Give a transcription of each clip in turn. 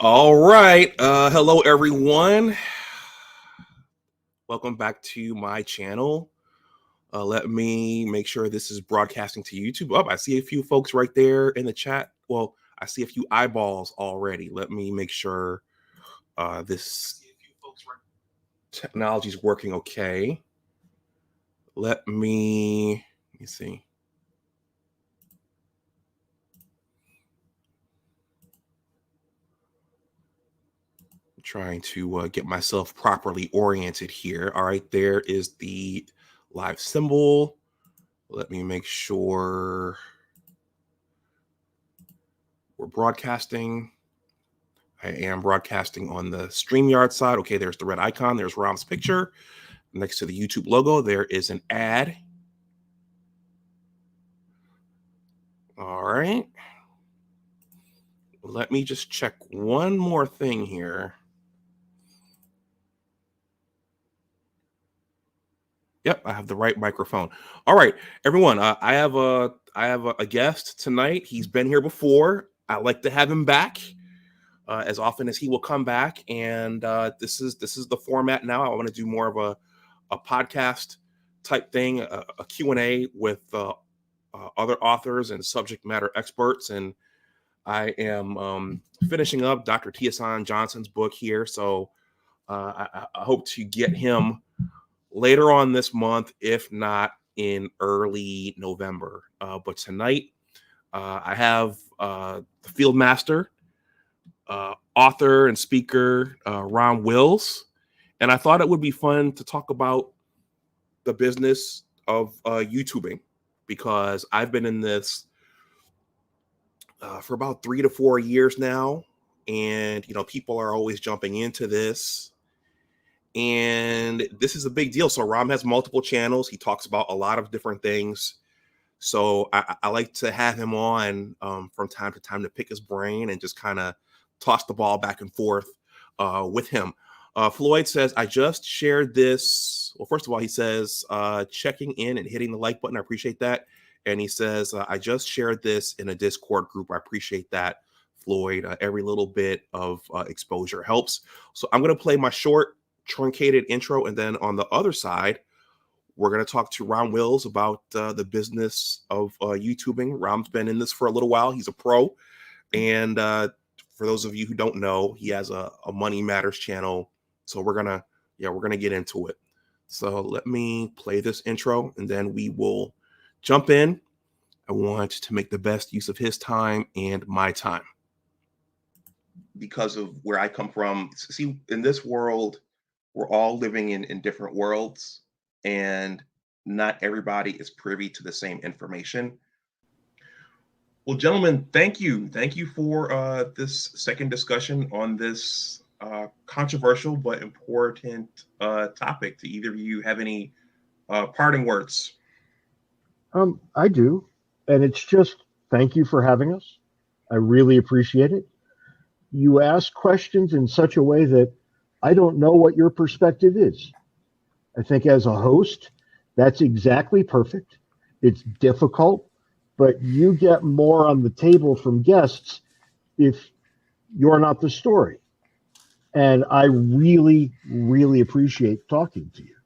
All right. Hello, everyone. Welcome back to my channel. Let me make sure this is broadcasting to YouTube. Oh, I see a few folks right there in the chat. Well, I see a few eyeballs already. Let me make sure this technology is working okay. Let me see. Trying to get myself properly oriented here. All right, there is the live symbol. Let me make sure we're broadcasting. I am broadcasting on the StreamYard side. Okay, there's the red icon. There's Rom's picture. Next to the YouTube logo, there is an ad. All right. Let me just check one more thing here. Yep, I have the right microphone. All right, everyone. I have a guest tonight. He's been here before. I like to have him back as often as he will come back. And this is the format now. I want to do more of a podcast type thing, a Q&A with other authors and subject matter experts. And I am finishing up Dr. Tiasan Johnson's book here. So I hope to get him later on this month, if not in early November. But tonight, I have the field master, author and speaker, Rom Wills. And I thought it would be fun to talk about the business of YouTubing, because I've been in this for about 3 to 4 years now. And, people are always jumping into this. And this is a big deal. So Rom has multiple channels. He talks about a lot of different things. So I like to have him on from time to time to pick his brain and just kind of toss the ball back and forth with him. Floyd says, I just shared this. Well, first of all, he says, checking in and hitting the like button. I appreciate that. And he says, I just shared this in a Discord group. I appreciate that, Floyd. Every little bit of exposure helps. So I'm going to play my short, truncated intro. And then on the other side, we're going to talk to Rom Wills about the business of YouTubing. Rom's been in this for a little while. He's a pro. And for those of you who don't know, he has a Money Matters channel. So we're going to get into it. So let me play this intro and then we will jump in. I want to make the best use of his time and my time. Because of where I come from, see, in this world, we're all living in different worlds, and not everybody is privy to the same information. Well, gentlemen, thank you. Thank you for this second discussion on this controversial but important topic. Do either of you have any parting words? I do. And it's just, thank you for having us. I really appreciate it. You ask questions in such a way that I don't know what your perspective is. I think as a host, that's exactly perfect. It's difficult, but you get more on the table from guests if you're not the story. And I really, really appreciate talking to you.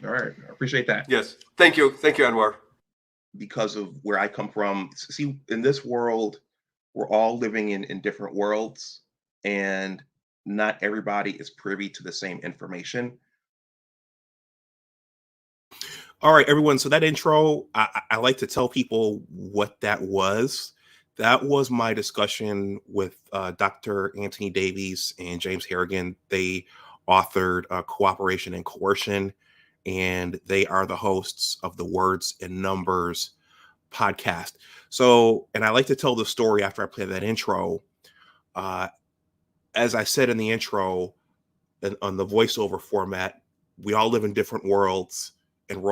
All right. I appreciate that. Yes. Thank you. Thank you, Anwar. Because of where I come from, see, in this world, we're all living in different worlds, and not everybody is privy to the same information. All right, everyone. So that intro, I like to tell people what that was. That was my discussion with Dr. Anthony Davies and James Harrigan. They authored Cooperation and Coercion, and they are the hosts of the Words and Numbers podcast. So, and I like to tell the story after I play that intro. As I said in the intro, on the voiceover format, we all live in different worlds, and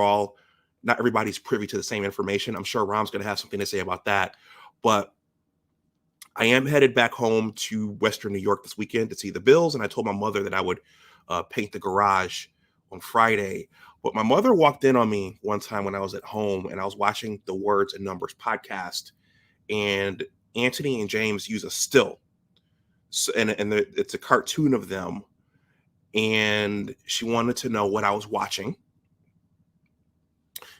not everybody's privy to the same information. I'm sure Rom's going to have something to say about that. But I am headed back home to Western New York this weekend to see the Bills. And I told my mother that I would paint the garage on Friday. But my mother walked in on me one time when I was at home and I was watching the Words and Numbers podcast. And Anthony and James use a still. So, it's a cartoon of them, and she wanted to know what I was watching.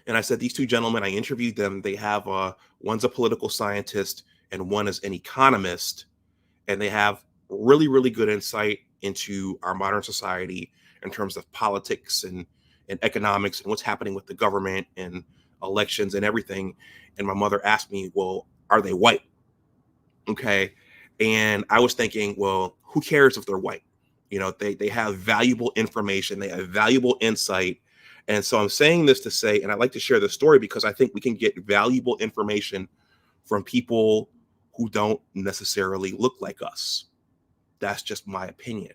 And I said, these two gentlemen, I interviewed them. They have one's a political scientist and one is an economist, and they have really, really good insight into our modern society in terms of politics and economics and what's happening with the government and elections and everything. And my mother asked me, well, are they white? Okay. And I was thinking, well, who cares if they're white? You know, they have valuable information, they have valuable insight. And so I'm saying this to say, and I'd like to share this story because I think we can get valuable information from people who don't necessarily look like us. That's just my opinion.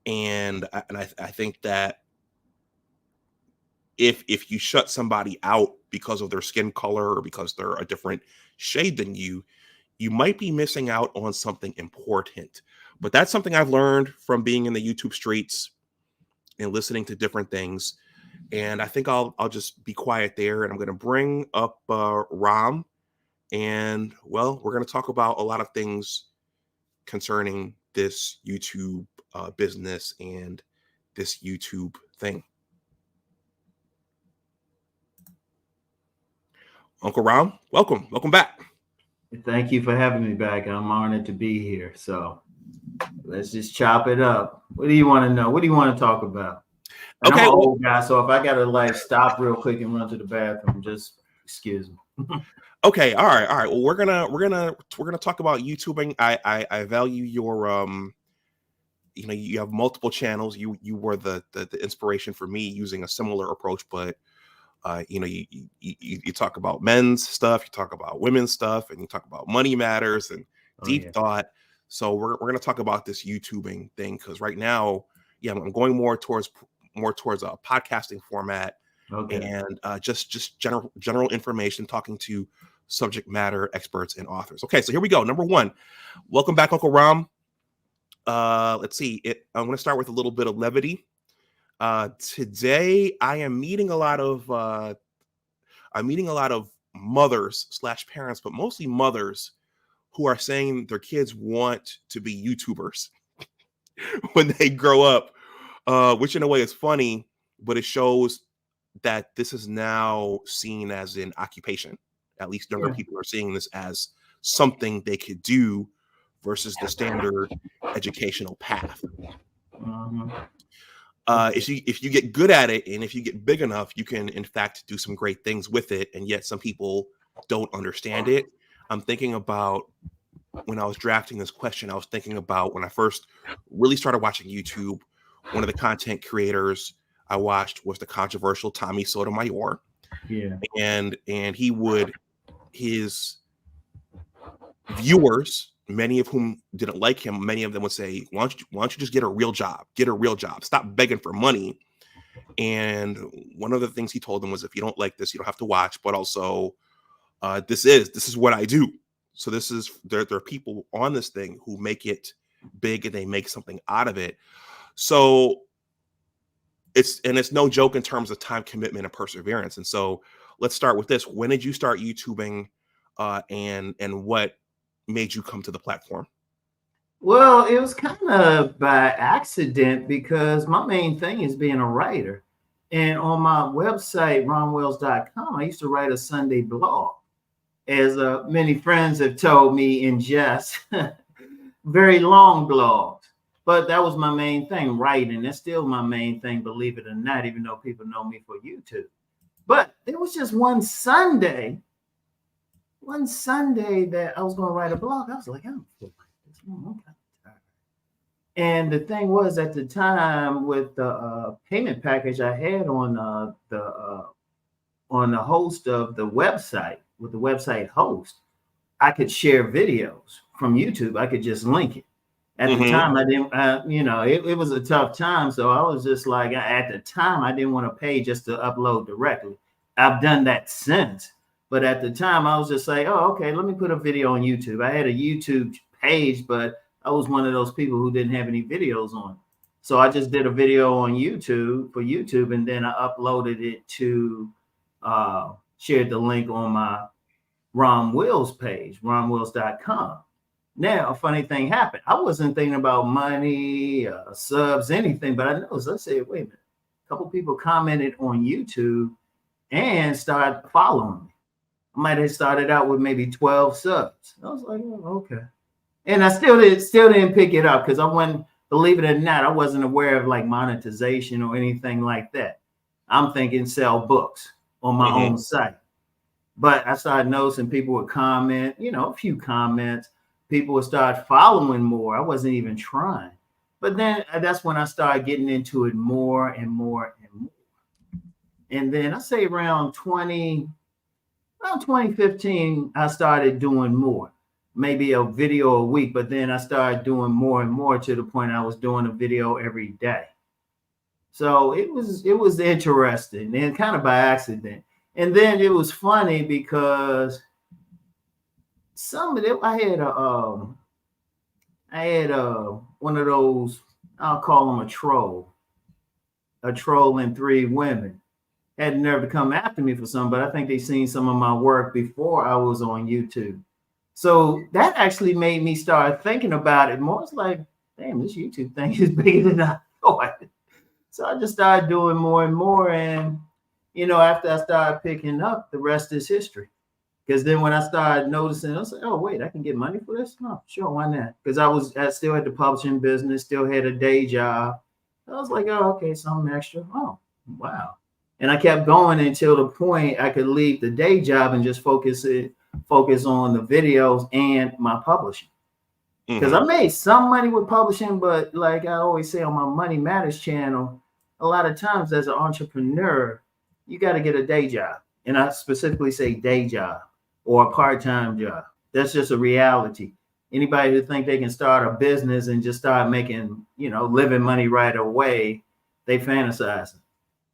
And I think that if you shut somebody out because of their skin color or because they're a different shade than you, you might be missing out on something important. But that's something I've learned from being in the YouTube streets and listening to different things. And I think I'll just be quiet there. And I'm going to bring up Rom. And well, we're going to talk about a lot of things concerning this YouTube business and this YouTube thing. Uncle Rom, welcome back. Thank you for having me back. I'm honored to be here. So let's just chop it up. What do you want to know? What do you want to talk about? And Okay, I'm an old guy, so if I gotta like stop real quick and run to the bathroom, just excuse me. Okay, all right. Well, we're gonna talk about YouTubing. I value your you know, you have multiple channels. You were the inspiration for me using a similar approach, but you know, you talk about men's stuff, you talk about women's stuff, and you talk about money matters and deep thought. So we're gonna talk about this YouTubing thing because right now, yeah, I'm going more towards a podcasting format. Okay. And just general information, talking to subject matter experts and authors. Okay, so here we go. Number one, welcome back, Uncle Rom. Let's see. I'm going to start with a little bit of levity. Today, I am meeting a lot of mothers / parents, but mostly mothers who are saying their kids want to be YouTubers when they grow up, which in a way is funny, but it shows that this is now seen as an occupation. At least younger people are seeing this as something they could do versus the standard educational path. If you get good at it and if you get big enough, you can in fact do some great things with it. And yet some people don't understand it. I'm thinking about when I was drafting this question, I was thinking about when I first really started watching YouTube, one of the content creators I watched was the controversial Tommy Sotomayor. Yeah. And his viewers, many of whom didn't like him, many of them would say, why don't you just get a real job? Get a real job. Stop begging for money. And one of the things he told them was, if you don't like this, you don't have to watch, but also this is what I do. So there are people on this thing who make it big and they make something out of it. So it's no joke in terms of time commitment and perseverance. And so let's start with this. When did you start YouTubing and what made you come to the platform? Well, it was kind of by accident because my main thing is being a writer. And on my website, romwills.com, I used to write a Sunday blog. As many friends have told me in jest, very long blogs. But that was my main thing, writing. That's still my main thing, believe it or not, even though people know me for YouTube. But there was just one Sunday that I was going to write a blog. I was like, I'm and the thing was, at the time, with the payment package I had on the host of the website, with the website host, I could share videos from YouTube. I could just link it. At the time, I didn't, it was a tough time. So I was just like, at the time, I didn't want to pay just to upload directly. I've done that since. But at the time, I was just like, oh, okay, let me put a video on YouTube. I had a YouTube page, but I was one of those people who didn't have any videos on. So I just did a video on YouTube for YouTube, and then I uploaded it to, shared the link on my Rom Wills page, romwills.com. Now, a funny thing happened. I wasn't thinking about money, subs, anything, but I noticed, I said, wait a minute, a couple people commented on YouTube and started following me. I might have started out with maybe 12 subs. I was like, oh, okay. And I still didn't pick it up because I wasn't, believe it or not, I wasn't aware of like monetization or anything like that. I'm thinking sell books on my own site. But I started noticing people would comment, a few comments. People would start following more. I wasn't even trying. But then that's when I started getting into it more and more and more. And then I say around 2015, I started doing more, maybe a video a week. But then I started doing more and more to the point I was doing a video every day. So it was interesting and kind of by accident. And then it was funny because some of them, I had one of those, I'll call them a troll and 3 women had the nerve to come after me for some, but I think they seen some of my work before I was on YouTube. So that actually made me start thinking about it more. It's like, damn, this YouTube thing is bigger than I thought. So I just started doing more and more. And, after I started picking up, the rest is history. Because then when I started noticing, I was like, oh, wait, I can get money for this? No, sure, why not? Because I still had the publishing business, still had a day job. I was like, oh, okay, something extra. Oh, wow. And I kept going until the point I could leave the day job and just focus on the videos and my publishing. Because I made some money with publishing, but like I always say on my Money Matters channel, a lot of times as an entrepreneur, you got to get a day job. And I specifically say day job or a part-time job. That's just a reality. Anybody who think they can start a business and just start making, living money right away, they fantasize.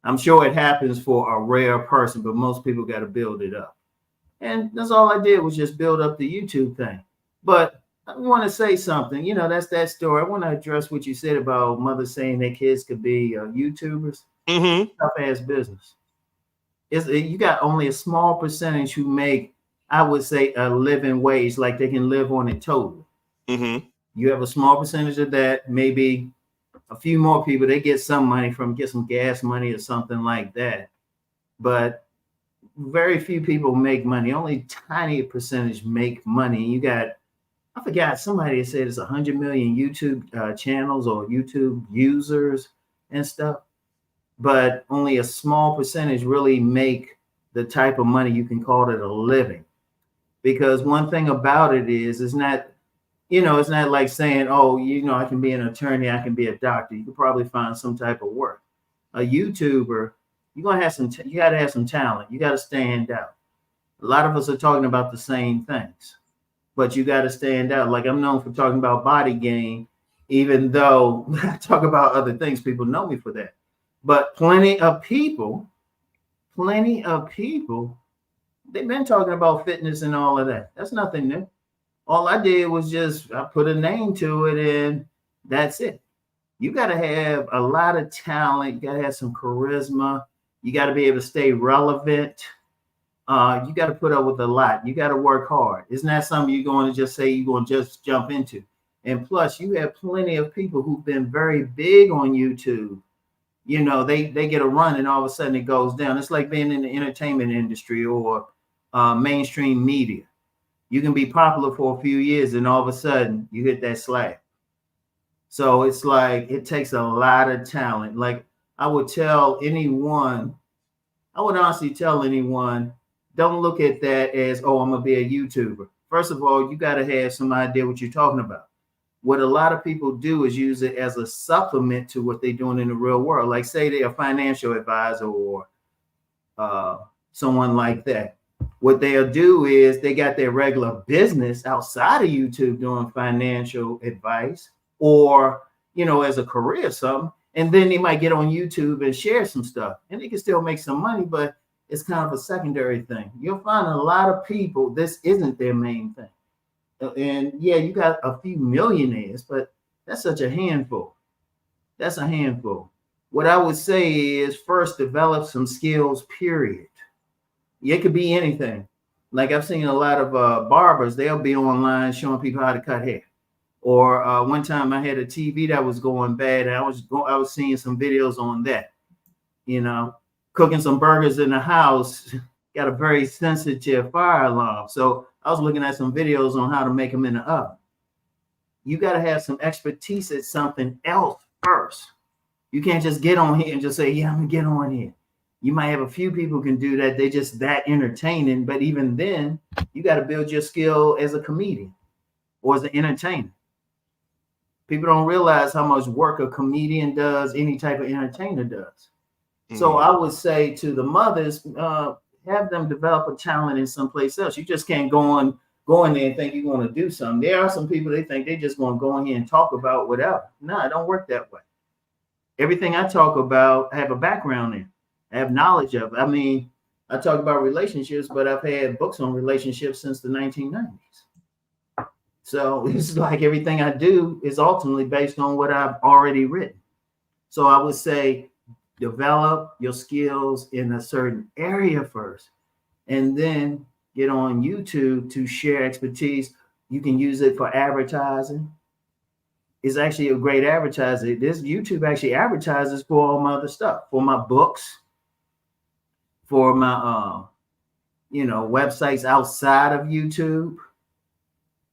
I'm sure it happens for a rare person, but most people got to build it up. And that's all I did was just build up the YouTube thing. But I want to say something, that's that story. I want to address what you said about mothers saying their kids could be YouTubers. Tough ass business. You got only a small percentage who make, I would say, a living wage, like they can live on it totally. You have a small percentage of that, maybe a few more people, they get some money get some gas money or something like that. But very few people make money. Only tiny percentage make money. You got, I forgot, somebody said it's 100 million YouTube channels or YouTube users and stuff. But only a small percentage really make the type of money you can call it a living. Because one thing about it is, it's not like saying, oh, I can be an attorney, I can be a doctor. You could probably find some type of work. A YouTuber, you got to have some talent. You got to stand out. A lot of us are talking about the same things, but you got to stand out. Like I'm known for talking about body gain, even though I talk about other things, people know me for that. But plenty of people, they've been talking about fitness and all of that. That's nothing new. All I did was I put a name to it and that's it. You got to have a lot of talent. You got to have some charisma. You got to be able to stay relevant. You got to put up with a lot. You got to work hard. It's not something you're going to just say you're going to just jump into. And plus, you have plenty of people who've been very big on YouTube. They get a run and all of a sudden it goes down. It's like being in the entertainment industry or mainstream media. You can be popular for a few years and all of a sudden you hit that slack. So it's like it takes a lot of talent. Like I would honestly tell anyone, don't look at that as, oh, I'm going to be a YouTuber. First of all, you got to have some idea what you're talking about. What a lot of people do is use it as a supplement to what they're doing in the real world. Like say they're a financial advisor or someone like that. What they'll do is they got their regular business outside of YouTube doing financial advice or, as a career or something. And then they might get on YouTube and share some stuff and they can still make some money, but it's kind of a secondary thing. You'll find a lot of people, this isn't their main thing. And yeah, you got a few millionaires, but that's such a handful. That's a handful. What I would say is first develop some skills, period. It could be anything. Like I've seen a lot of barbers, they'll be online showing people how to cut hair. Or one time I had a TV that was going bad, and I was seeing some videos on that. You know, cooking some burgers in the house, got a very sensitive fire alarm. So I was looking at some videos on how to make them in the oven. You got to have some expertise at something else first. You can't just get on here and just say, yeah, I'm gonna get on here. You might have a few people who can do that. They're just that entertaining. But even then, you got to build your skill as a comedian or as an entertainer. People don't realize how much work a comedian does, any type of entertainer does. So I would say to the mothers, have them develop a talent in someplace else. You just can't go in there and think you're going to do something. There are some people, they think they're just going to go in here and talk about whatever. No, it don't work that way. Everything I talk about, I have a background in. I have knowledge of. I mean, I talk about relationships, but I've had books on relationships since the 1990s. So it's like everything I do is ultimately based on what I've already written. So I would say develop your skills in a certain area first, and then get on YouTube to share expertise. You can use it for advertising. It's actually a great advertiser. This YouTube actually advertises for all my other stuff, for my books, for my websites outside of YouTube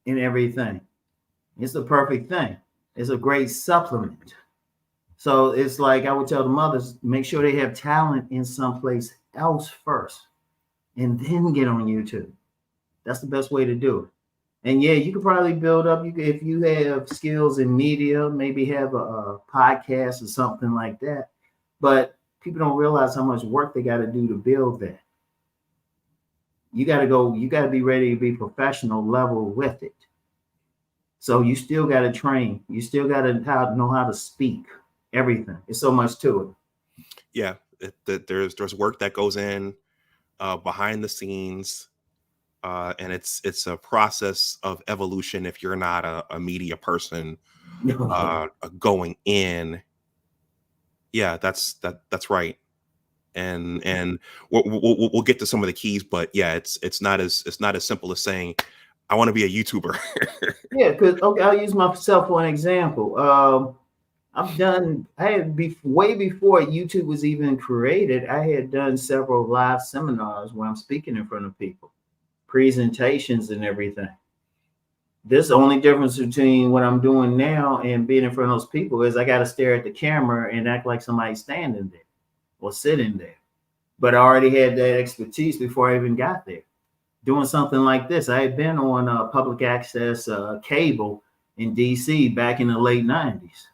and everything. It's the perfect thing. It's a great supplement. So it's like I would tell the mothers, make sure they have talent in someplace else first and then get on YouTube. That's the best way to do it. And yeah, you could probably build up, if you have skills in media, maybe have a podcast or something like that. But people don't realize how much work they got to do to build that. You got to be ready to be professional level with it. So you still got to train. You still got to know how to speak, everything. It's so much to it. Yeah, there's work that goes in behind the scenes. And it's a process of evolution if you're not a media person going in. Yeah, that's right. And we'll get to some of the keys, but yeah, it's not as simple as saying I want to be a YouTuber. Yeah, because I'll use myself for an example. Way before YouTube was even created, I had done several live seminars where I'm speaking in front of people, presentations and everything. This the only difference between what I'm doing now and being in front of those people is I got to stare at the camera and act like somebody's standing there or sitting there. But I already had that expertise before I even got there. Doing something like this, I had been on public access cable in DC back in the late 90s.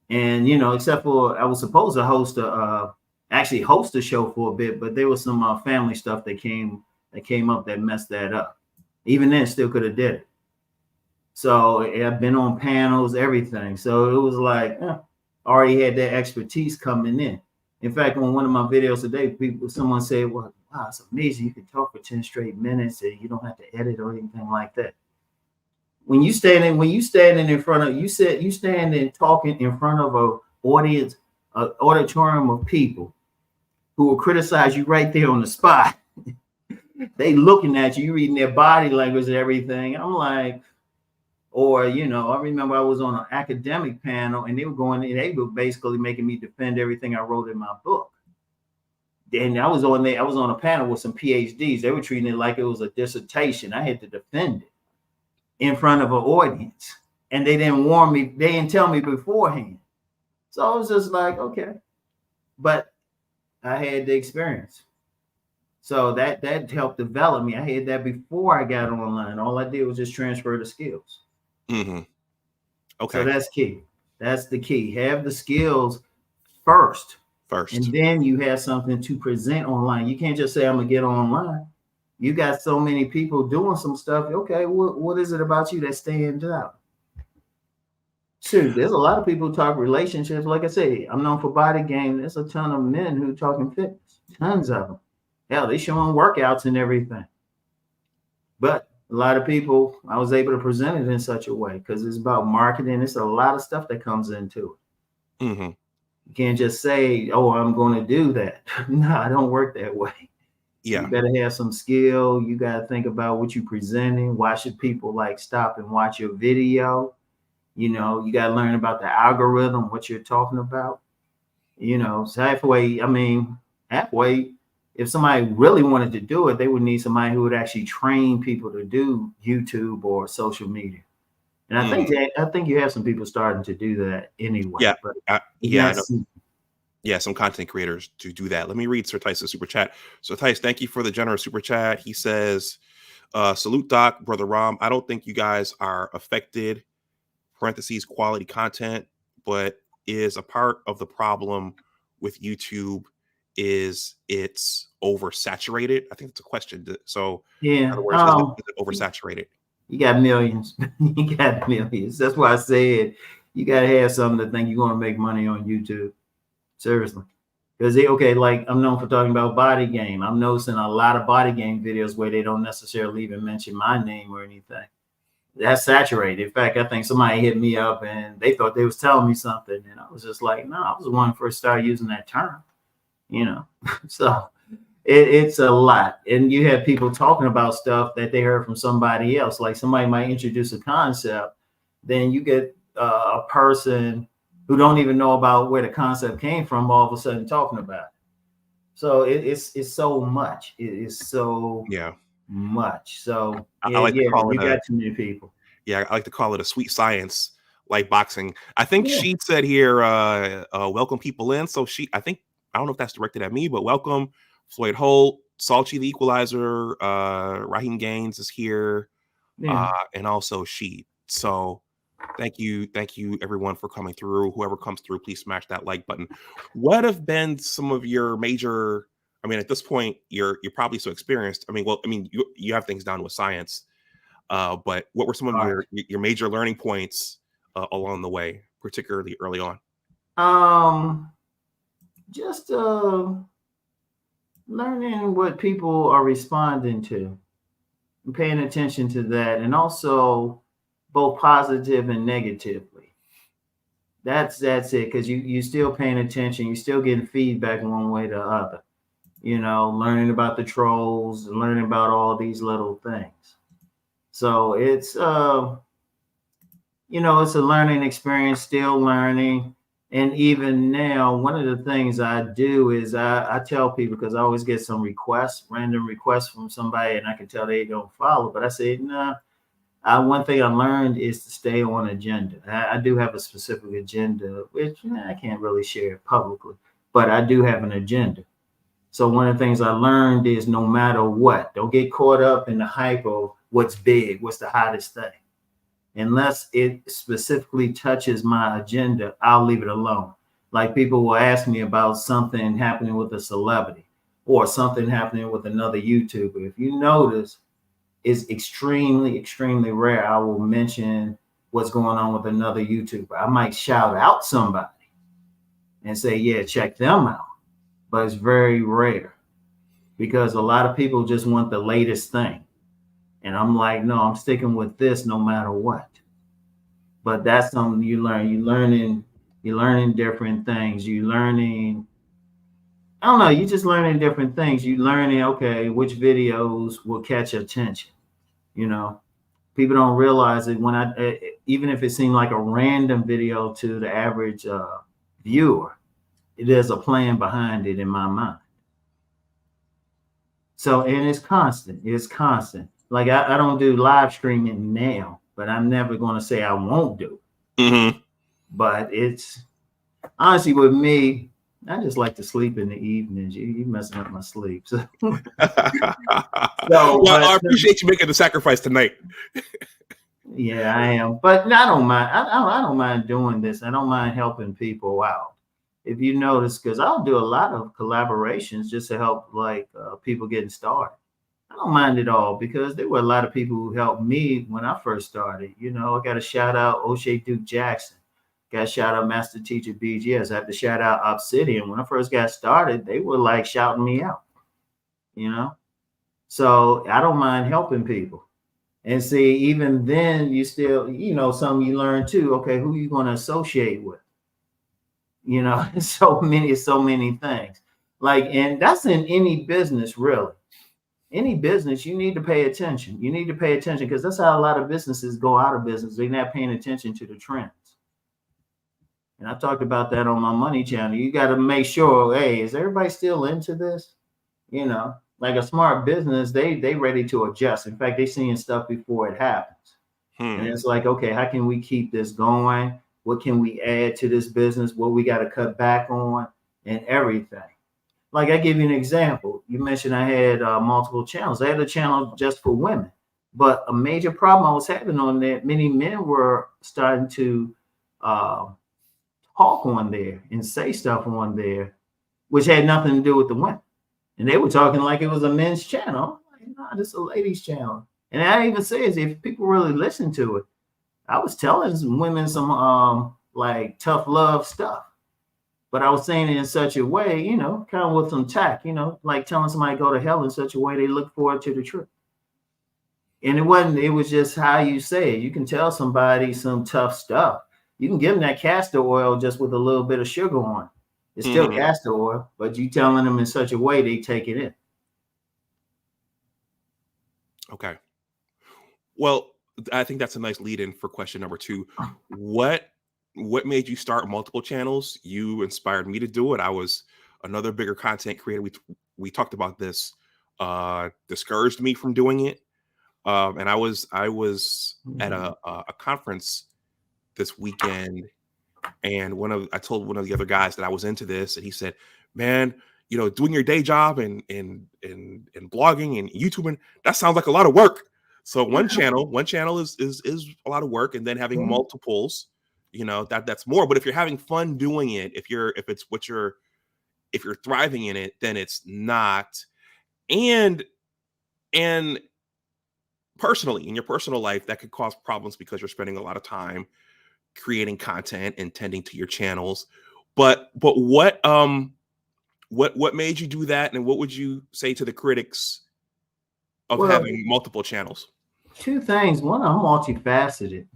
And, except for I was supposed to host a show for a bit, but there was some family stuff that came up that messed that up. Even then, still could have did it. So I've been on panels, everything. So it was like, already had that expertise coming in. In fact, on one of my videos today, someone said, well, wow, it's amazing. You can talk for 10 straight minutes and you don't have to edit or anything like that. When you standing talking in front of an audience, an auditorium of people who will criticize you right there on the spot. They looking at you, reading their body language and everything. I'm like, or, I remember I was on an academic panel and they were basically making me defend everything I wrote in my book. And I was on a panel with some PhDs. They were treating it like it was a dissertation. I had to defend it in front of an audience. And they didn't warn me. They didn't tell me beforehand. So I was just like, okay. But I had the experience. So that helped develop me. I had that before I got online. All I did was just transfer the skills. Mm-hmm. Okay. So that's key. That's the key. Have the skills first. And then you have something to present online. You can't just say, I'm going to get online. You got so many people doing some stuff. Okay, what is it about you that stands out? Shoot, there's a lot of people who talk relationships. Like I say, I'm known for body game. There's a ton of men who talking fitness. Tons of them. Hell, they showing workouts and everything. But a lot of people, I was able to present it in such a way because it's about marketing. It's a lot of stuff that comes into it. Mm-hmm. You can't just say, oh, I'm going to do that. No, I don't work that way. Yeah. You better have some skill. You got to think about what you're presenting. Why should people like stop and watch your video? You know, you got to learn about the algorithm, what you're talking about. You know, so halfway, if somebody really wanted to do it, they would need somebody who would actually train people to do YouTube or social media. And I think you have some people starting to do that anyway. Yeah, but yeah, some content creators to do that. Let me read Sir Tice's super chat. So Tice, thank you for the generous super chat. He says, salute Doc, Brother Rom. I don't think you guys are affected, parentheses, quality content, but is a part of the problem with YouTube is it's oversaturated. I think it's a question. So yeah, in other words, is it oversaturated? You got millions. You got millions. That's why I said you got to have something to think you're going to make money on YouTube. Seriously. Because like I'm known for talking about body game. I'm noticing a lot of body game videos where they don't necessarily even mention my name or anything. That's saturated. In fact, I think somebody hit me up and they thought they was telling me something. And I was just like, no, I was the one who first started using that term, you know. So it's a lot. And you have people talking about stuff that they heard from somebody else. Like somebody might introduce a concept. Then you get a person who don't even know about where the concept came from, all of a sudden talking about it. So it's so much. It is so much. So I like to call you got too many people. Yeah, I like to call it a sweet science, like boxing. I think she said here, welcome people in. So I don't know if that's directed at me, but welcome Floyd Holt, Salchi the Equalizer, Raheem Gaines is here, and also Sheed. So thank you everyone for coming through. Whoever comes through, please smash that like button. What have been some of your major, I mean, at this point you're probably so experienced. I mean, you have things down with science, but what were some of your major learning points along the way, particularly early on? Just learning what people are responding to and paying attention to that, and also both positive and negatively. That's it, because you still paying attention, you're still getting feedback one way or the other, you know, learning about the trolls, learning about all these little things. So it's it's a learning experience, still learning. And even now, one of the things I do is I tell people, because I always get some random requests from somebody, and I can tell they don't follow, but I say, nah. One thing I learned is to stay on agenda. I do have a specific agenda, which I can't really share publicly, but I do have an agenda. So one of the things I learned is no matter what, don't get caught up in the hype of what's big, what's the hottest thing. Unless it specifically touches my agenda, I'll leave it alone. Like people will ask me about something happening with a celebrity or something happening with another YouTuber. If you notice, it's extremely, extremely rare I will mention what's going on with another YouTuber. I might shout out somebody and say, yeah, check them out. But it's very rare because a lot of people just want the latest thing. And I'm like, no, I'm sticking with this no matter what. But that's something you learn. You're learning different things. You're learning, I don't know, you're just learning different things. You're learning, okay, which videos will catch attention. You know, people don't realize it when even if it seemed like a random video to the average viewer, there's a plan behind it in my mind. So, and it's constant. It's constant. Like I don't do live streaming now, but I'm never going to say I won't do it. Mm-hmm. But it's honestly with me, I just like to sleep in the evenings. You messing up my sleep. So, I appreciate you making the sacrifice tonight. Yeah, I am. But I don't mind. I don't mind doing this. I don't mind helping people out. If you notice, because I'll do a lot of collaborations just to help people getting started. I don't mind it all because there were a lot of people who helped me when I first started. You know, I got to shout out O'Shea Duke Jackson. Got to shout out Master Teacher BGS. I have to shout out Obsidian. When I first got started, they were like shouting me out, you know? So I don't mind helping people. And see, even then you still, you know, something you learn too. Okay, who you going to associate with? You know, so many things. And that's in any business, really. any business, you need to pay attention. You need to pay attention because that's how a lot of businesses go out of business. They're not paying attention to the trends. And I talked about that on my money channel. You got to make sure, hey, is everybody still into this? You know, like a smart business, they ready to adjust. In fact, they seeing stuff before it happens. And it's like, okay, how can we keep this going? What can we add to this business? What we got to cut back on and everything. Like I give you an example. You mentioned I had multiple channels. I had a channel just for women, but a major problem I was having on there, many men were starting to talk on there and say stuff on there, which had nothing to do with the women. And they were talking like it was a men's channel. I'm like, nah, this is a ladies' channel. And I even says if people really listen to it, I was telling some women some like tough love stuff. But I was saying it in such a way, you know, kind of with some tact, you know, like telling somebody go to hell in such a way they look forward to the trip. And it was just how you say it. You can tell somebody some tough stuff. You can give them that castor oil just with a little bit of sugar on it. It's still castor oil, but you telling them in such a way they take it in. Okay. Well, I think that's a nice lead in for question number 2. What made you start multiple channels? You inspired me to do it. I was another bigger content creator. We talked about this, discouraged me from doing it. And I was at a conference this weekend, and I told one of the other guys that I was into this, and he said, man, you know, doing your day job and blogging and YouTubing, that sounds like a lot of work. So one channel is a lot of work, and then having multiples, you know, that's more. But if you're having fun doing it, if you're thriving in it, then it's not. And personally, in your personal life, that could cause problems because you're spending a lot of time creating content and tending to your channels. But what made you do that, and what would you say to the critics of having multiple channels? 2 things. One, I'm multifaceted.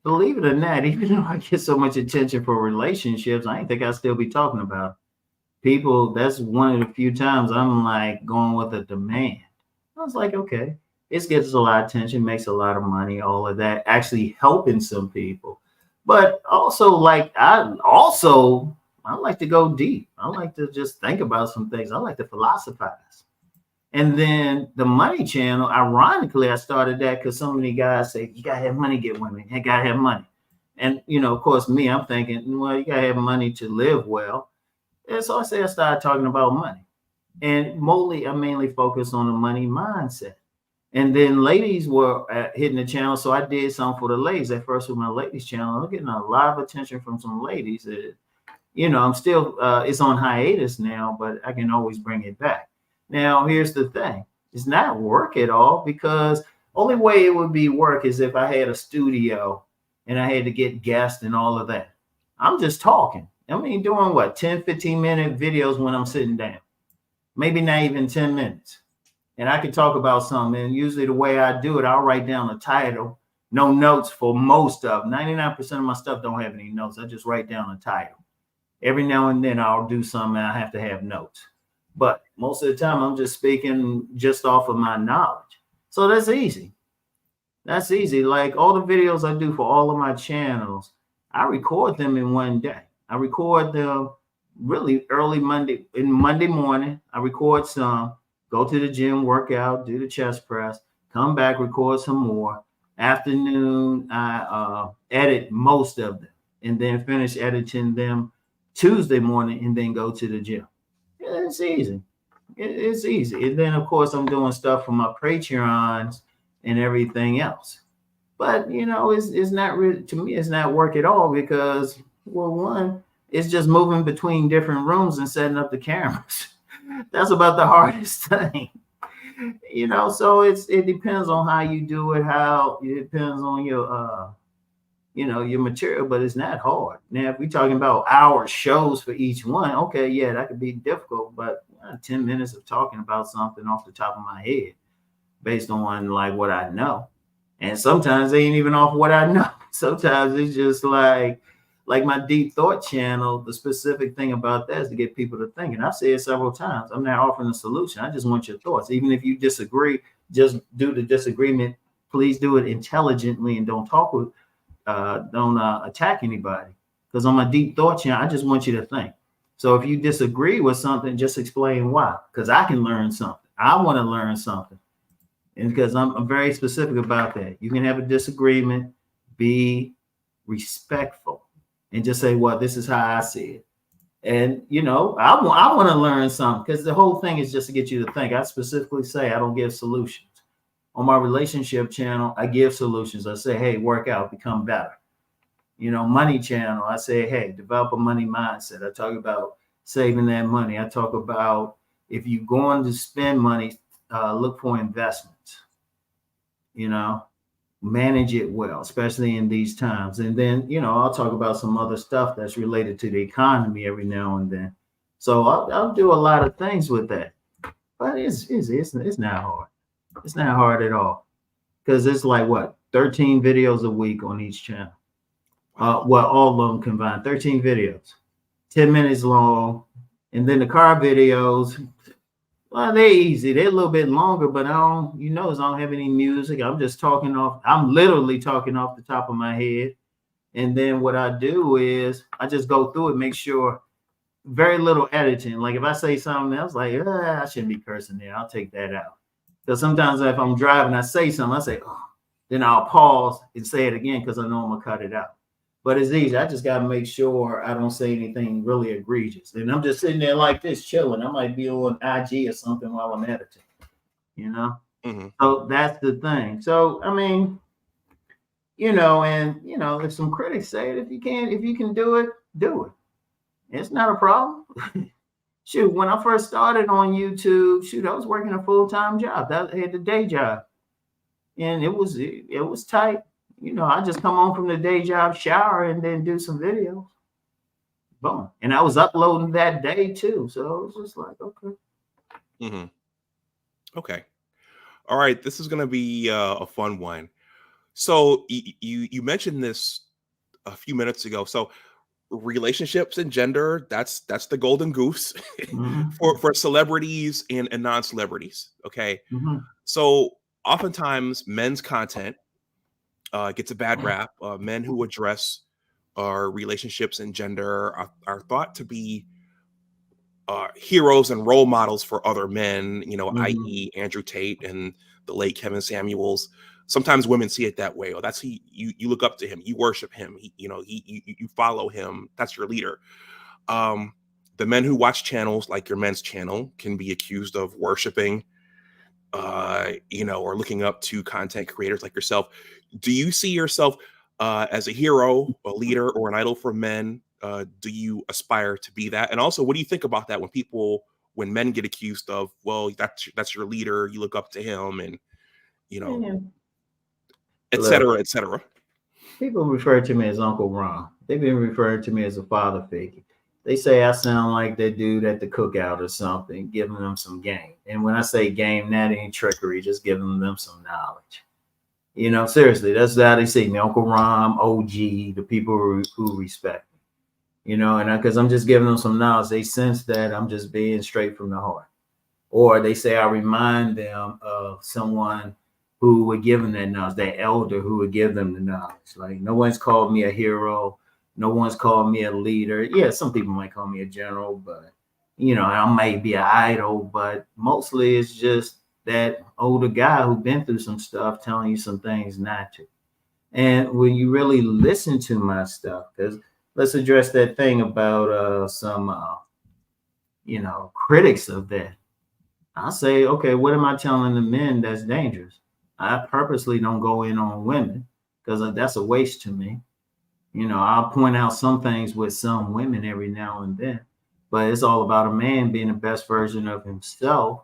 Believe it or not, even though I get so much attention for relationships, I ain't think I'd still be talking about people. That's one of the few times I'm like going with a demand. I was like, okay, it gets a lot of attention, makes a lot of money, all of that, actually helping some people. But also, like, I like to go deep. I like to just think about some things. I like to philosophize. And then the money channel, ironically, I started that because so many guys say, you got to have money, get women. You got to have money. And, you know, of course, me, I'm thinking, well, you got to have money to live well. And so I started talking about money. And I mainly focus on the money mindset. And then ladies were hitting the channel. So I did something for the ladies. At first with my ladies channel, I'm getting a lot of attention from some ladies. That, you know, I'm still, it's on hiatus now, but I can always bring it back. Now, here's the thing. It's not work at all, because only way it would be work is if I had a studio and I had to get guests and all of that. I'm just talking. I mean, doing what, 10, 15-minute videos when I'm sitting down. Maybe not even 10 minutes. And I can talk about something. And usually the way I do it, I'll write down a title, no notes for most of 99% of my stuff don't have any notes. I just write down a title. Every now and then I'll do something and I have to have notes. But most of the time I'm just speaking just off of my knowledge. So that's easy. That's easy. Like all the videos I do for all of my channels, I record them in one day. I record them really early Monday morning. I record some, go to the gym, work out, do the chest press, come back, record some more. Afternoon, I edit most of them and then finish editing them Tuesday morning and then go to the gym. Yeah, it's easy. It's easy. And then, of course, I'm doing stuff for my Patreons and everything else. But, you know, it's not really, to me, it's not work at all because, well, one, it's just moving between different rooms and setting up the cameras. That's about the hardest thing. You know, so it depends on how you do it, it depends on your, you know, your material, but it's not hard. Now, if we're talking about hour shows for each one, okay, yeah, that could be difficult, but 10 minutes of talking about something off the top of my head based on like what I know. And sometimes they ain't even off what I know. Sometimes it's just like like my deep thought channel, the specific thing about that is to get people to think. And I've said it several times. I'm not offering a solution. I just want your thoughts. Even if you disagree, just do the disagreement. Please do it intelligently and don't talk with, don't attack anybody. Because on my deep thought channel, I just want you to think. So if you disagree with something, just explain why. Because I can learn something. I want to learn something. And because I'm very specific about that. You can have a disagreement, be respectful, and just say, well, this is how I see it. And, you know, I want to learn something, because the whole thing is just to get you to think. I specifically say I don't give solutions. On my relationship channel, I give solutions. I say, hey, work out, become better. You know, money channel, I say, hey, develop a money mindset. I talk about saving that money. I talk about if you're going to spend money, look for investments, you know, manage it well, especially in these times. And then, you know, I'll talk about some other stuff that's related to the economy every now and then. So I'll do a lot of things with that, but it's not hard. It's not hard at all, because it's like what, 13 videos a week on each channel. Well, all of them combined, 13 videos, 10 minutes long. And then the car videos, well, they're easy. They're a little bit longer, but I don't have any music. I'm just I'm literally talking off the top of my head. And then what I do is I just go through it, make sure very little editing. Like if I say something else, like, I shouldn't be cursing there, I'll take that out. Because sometimes if I'm driving, I say something, I say, oh, then I'll pause and say it again because I know I'm going to cut it out. But it's easy. I just got to make sure I don't say anything really egregious. And I'm just sitting there like this, chilling. I might be on IG or something while I'm editing, you know? Mm-hmm. So that's the thing. So, I mean, you know, and, you know, if some critics say it, if you can do it, do it. It's not a problem. Shoot, when I first started on YouTube, I was working a full-time job. I had the day job. And it was tight. You know, I just come home from the day job, shower, and then do some videos. Boom. And I was uploading that day too. So it was just like, okay. Mm-hmm. Okay. All right. This is going to be a fun one. So you mentioned this a few minutes ago. So relationships and gender, that's the golden goose mm-hmm. for celebrities and non-celebrities. Okay. Mm-hmm. So oftentimes men's content gets a bad rap. Men who address relationships and gender are thought to be heroes and role models for other men, you know, mm-hmm. i.e. Andrew Tate and the late Kevin Samuels. Sometimes women see it that way. Oh, that's you look up to him, you worship him, you follow him. That's your leader. The men who watch channels like your men's channel can be accused of worshiping, or looking up to content creators like yourself. Do you see yourself as a hero, a leader, or an idol for men? Do you aspire to be that? And also, what do you think about that when men get accused of, well, that's your leader, you look up to him, and et cetera, et cetera? People refer to me as Uncle Rom. They've been referring to me as a father figure. They say I sound like that dude at the cookout or something, giving them some game. And when I say game, that ain't trickery, just giving them some knowledge. You know, seriously, that's how they see me, Uncle Rom, OG, the people who respect me. You know, and because I'm just giving them some knowledge, they sense that I'm just being straight from the heart. Or they say I remind them of someone who would give them that knowledge, that elder who would give them the knowledge. Like, no one's called me a hero. No one's called me a leader. Yeah, some people might call me a general, but, I might be an idol, but mostly it's just that older guy who's been through some stuff telling you some things not to. And when you really listen to my stuff, because let's address that thing about some critics of that. I say, okay, what am I telling the men that's dangerous? I purposely don't go in on women because that's a waste to me. I'll point out some things with some women every now and then, but it's all about a man being the best version of himself,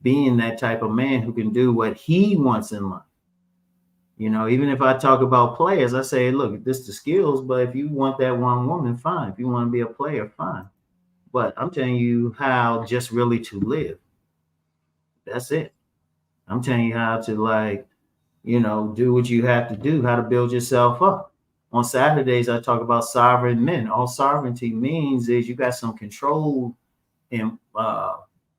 being that type of man who can do what he wants in life. Even if I talk about players, I say, look, this is the skills, but if you want that one woman, fine. If you want to be a player, fine. But I'm telling you how just really to live. That's it. I'm telling you how to do what you have to do, how to build yourself up. On Saturdays, I talk about sovereign men. All sovereignty means is you got some control in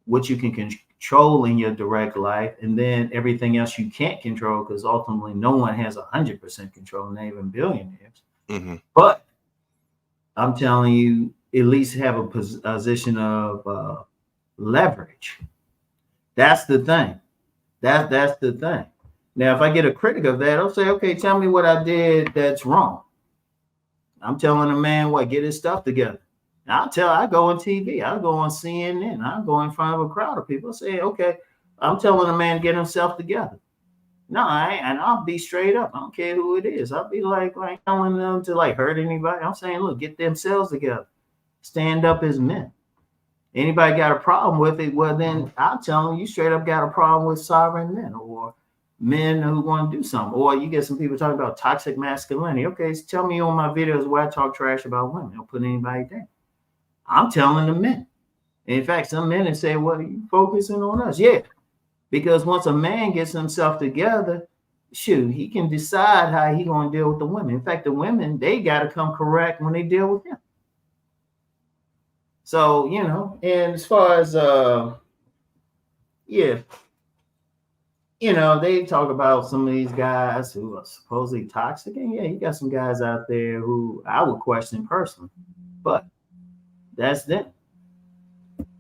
what you can control in your direct life, and then everything else you can't control, because ultimately no one has 100% control, not even billionaires. Mm-hmm. But I'm telling you, at least have a position of leverage. That's the thing. That's the thing. Now, if I get a critic of that, I'll say, okay, tell me what I did that's wrong. I'm telling a man what, get his stuff together. I go on TV, I go on CNN, I go in front of a crowd of people, say, okay, I'm telling a man to get himself together. No, I ain't, and I'll be straight up. I don't care who it is. I'll be like telling them to like hurt anybody. I'm saying, look, get themselves together. Stand up as men. Anybody got a problem with it? Well, then I'll tell them you straight up got a problem with sovereign men or men who want to do something. Or you get some people talking about toxic masculinity. Okay, so tell me on my videos where I talk trash about women. Don't put anybody down. I'm telling the men. In fact, some men say, well, you focusing on us. Yeah, because once a man gets himself together, shoot, he can decide how he going to deal with the women. In fact, the women, they got to come correct when they deal with him. So, you know, and as far as, yeah, you know, they talk about some of these guys who are supposedly toxic. And yeah, you got some guys out there who I would question personally, but that's them.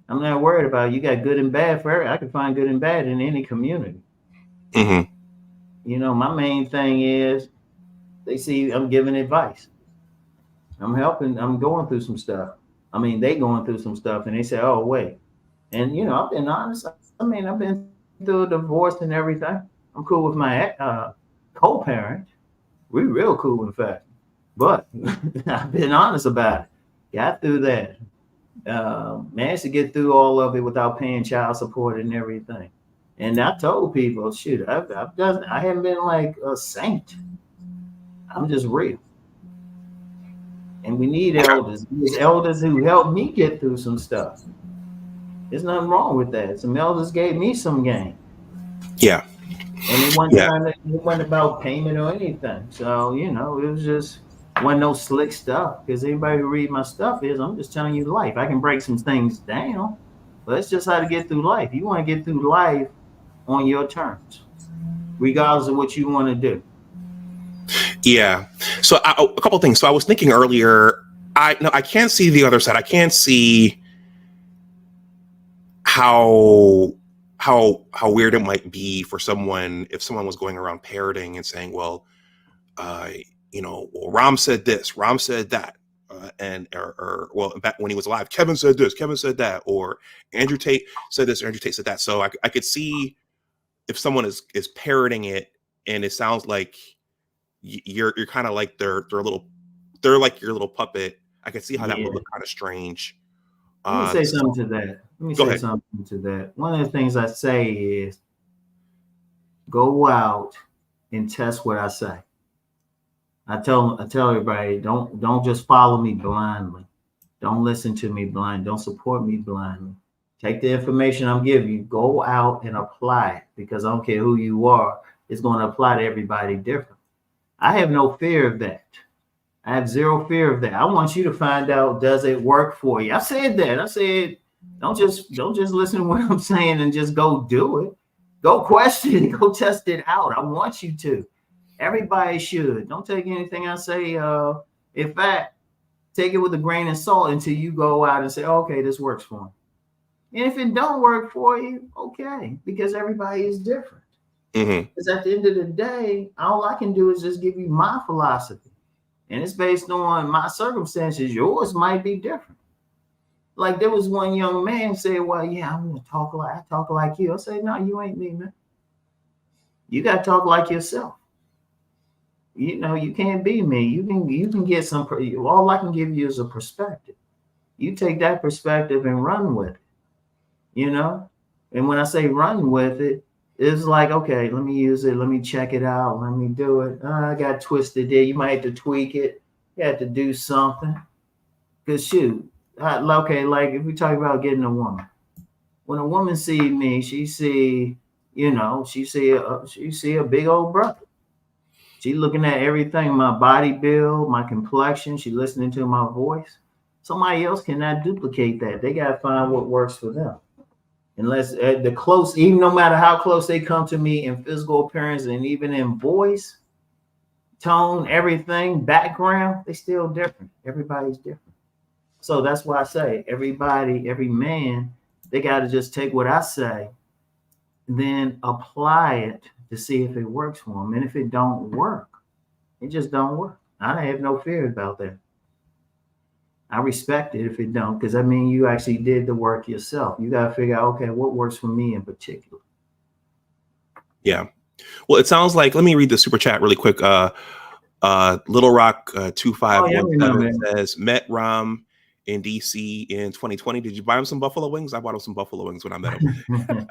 I'm not worried about it. You got good and bad for everything. I can find good and bad in any community. Mm-hmm. You know, my main thing is they see I'm giving advice. I'm helping. I'm going through some stuff. I mean, they going through some stuff and they say, oh, wait. And, you know, I've been honest. I mean, I've been through a divorce and everything. I'm cool with my co-parent. We're real cool, in fact. But I've been honest about it. Got through that. Managed to get through all of it without paying child support and everything. And I told people, shoot, I haven't been like a saint. I'm just real. And we need elders. There's elders who helped me get through some stuff. There's nothing wrong with that. Some elders gave me some game. Yeah. And it wasn't about payment or anything. So, you know, it was just wasn't no slick stuff. Because anybody who read my stuff I'm just telling you life. I can break some things down, but it's just how to get through life. You want to get through life on your terms, regardless of what you want to do. Yeah. So a couple of things. So I was thinking earlier, I can't see the other side. I can't see how weird it might be for someone if someone was going around parroting and saying, well, you know, well, Rom said this, Rom said that, well, back when he was alive, Kevin said this, Kevin said that, or Andrew Tate said this, or Andrew Tate said that. So I could see if someone is parroting it, and it sounds like you're kind of like they're like your little puppet. I could see how that would look kind of strange. Let me say something to that. One of the things I say is go out and test what I say. I tell everybody, don't just follow me blindly. Don't listen to me blind. Don't support me blindly. Take the information I'm giving you, go out and apply it, because I don't care who you are, it's going to apply to everybody different. I have no fear of that. I have zero fear of that. I want you to find out, does it work for you? I said that. I said, don't just listen to what I'm saying and just go do it. Go question it. Go test it out. I want you to. Everybody should. Don't take anything I say. In fact, take it with a grain of salt until you go out and say, okay, this works for me. And if it don't work for you, okay, because everybody is different. Because at the end of the day, all I can do is just give you my philosophy. And it's based on my circumstances. Yours might be different. Like there was one young man say, well, yeah, I'm going to talk like you. I say, no, you ain't me, man. You got to talk like yourself. You know, you can't be me. You can get some, all I can give you is a perspective. You take that perspective and run with it, you know? And when I say run with it, it's like, okay, let me use it. Let me check it out. Let me do it. I got twisted there. You might have to tweak it. You have to do something. Because shoot, okay, like if we talk about getting a woman, when a woman see me, she see a big old brother. She's looking at everything, my body build, my complexion. She's listening to my voice. Somebody else cannot duplicate that. They got to find what works for them. Unless even no matter how close they come to me in physical appearance and even in voice, tone, everything, background, they still different. Everybody's different. So that's why I say everybody, every man, they got to just take what I say, then apply it to see if it works for them. And if it don't work, it just don't work. I have no fear about that. I respect it if it don't, because I mean, you actually did the work yourself. You got to figure out, okay, what works for me in particular. Yeah. Well, it sounds like, let me read the super chat really quick. Little Rock 2517 says, met Rom in DC in 2020. Did you buy him some buffalo wings? I bought him some buffalo wings when I met him.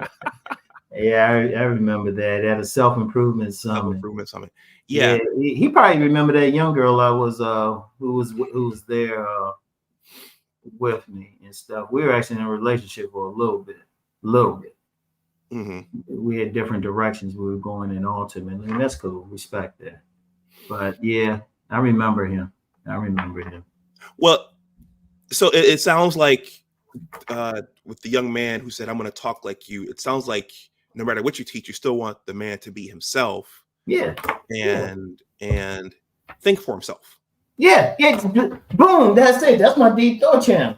Yeah, I remember that at a self-improvement summit. Self-improvement summit. Yeah. He probably remember that young girl I was who was there with me and stuff. We were actually in a relationship for a little bit. Mm-hmm. We had different directions we were going in ultimately, and that's cool. Respect that. But yeah, I remember him. Well, so it sounds like with the young man who said, I'm going to talk like you, it sounds like no matter what you teach, you still want the man to be himself. Yeah. And think for himself. Yeah. Boom. That's it. That's my deep thought channel.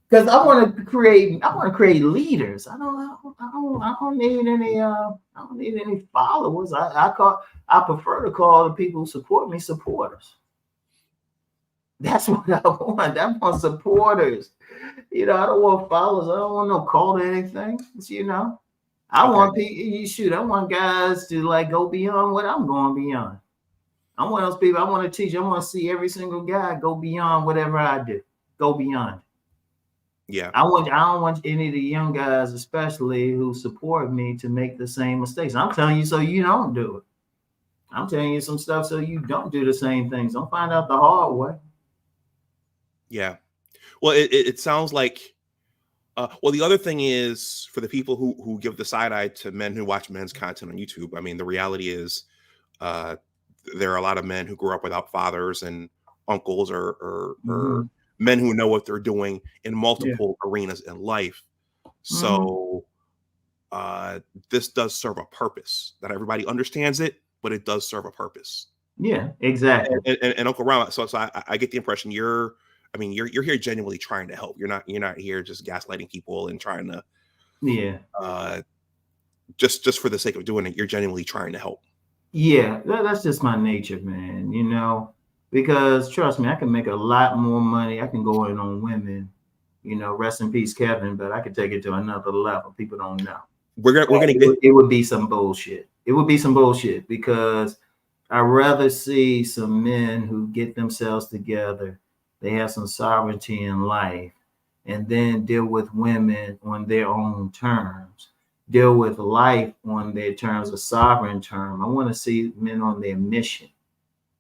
Because I want to create leaders. I don't need any followers. I prefer to call the people who support me supporters. That's what I want. I want supporters. I don't want followers. I don't want no call to anything. I want people. I want guys to like go beyond what I'm going beyond. I'm one of those people. I want to teach. I want to see every single guy go beyond whatever I do. Go beyond. Yeah. I don't want any of the young guys, especially who support me, to make the same mistakes. I'm telling you so you don't do it. I'm telling you some stuff so you don't do the same things. Don't find out the hard way. Yeah. Well, it sounds like, well, the other thing is for the people who give the side eye to men who watch men's content on YouTube. I mean, the reality is there are a lot of men who grew up without fathers and uncles or men who know what they're doing in multiple arenas in life. So this does serve a purpose. Not everybody understands it, but it does serve a purpose. Yeah, exactly. And Uncle Ron, so I get the impression you're here genuinely trying to help. You're not here just gaslighting people and trying to just for the sake of doing it. You're genuinely trying to help. Yeah, that's just my nature, man. Because trust me, I can make a lot more money. I can go in on women, rest in peace, Kevin, but I could take it to another level. People don't know. It would be some bullshit. It would be some bullshit because I'd rather see some men who get themselves together. They have some sovereignty in life and then deal with women on their own terms, deal with life on their terms, a sovereign term. I want to see men on their mission.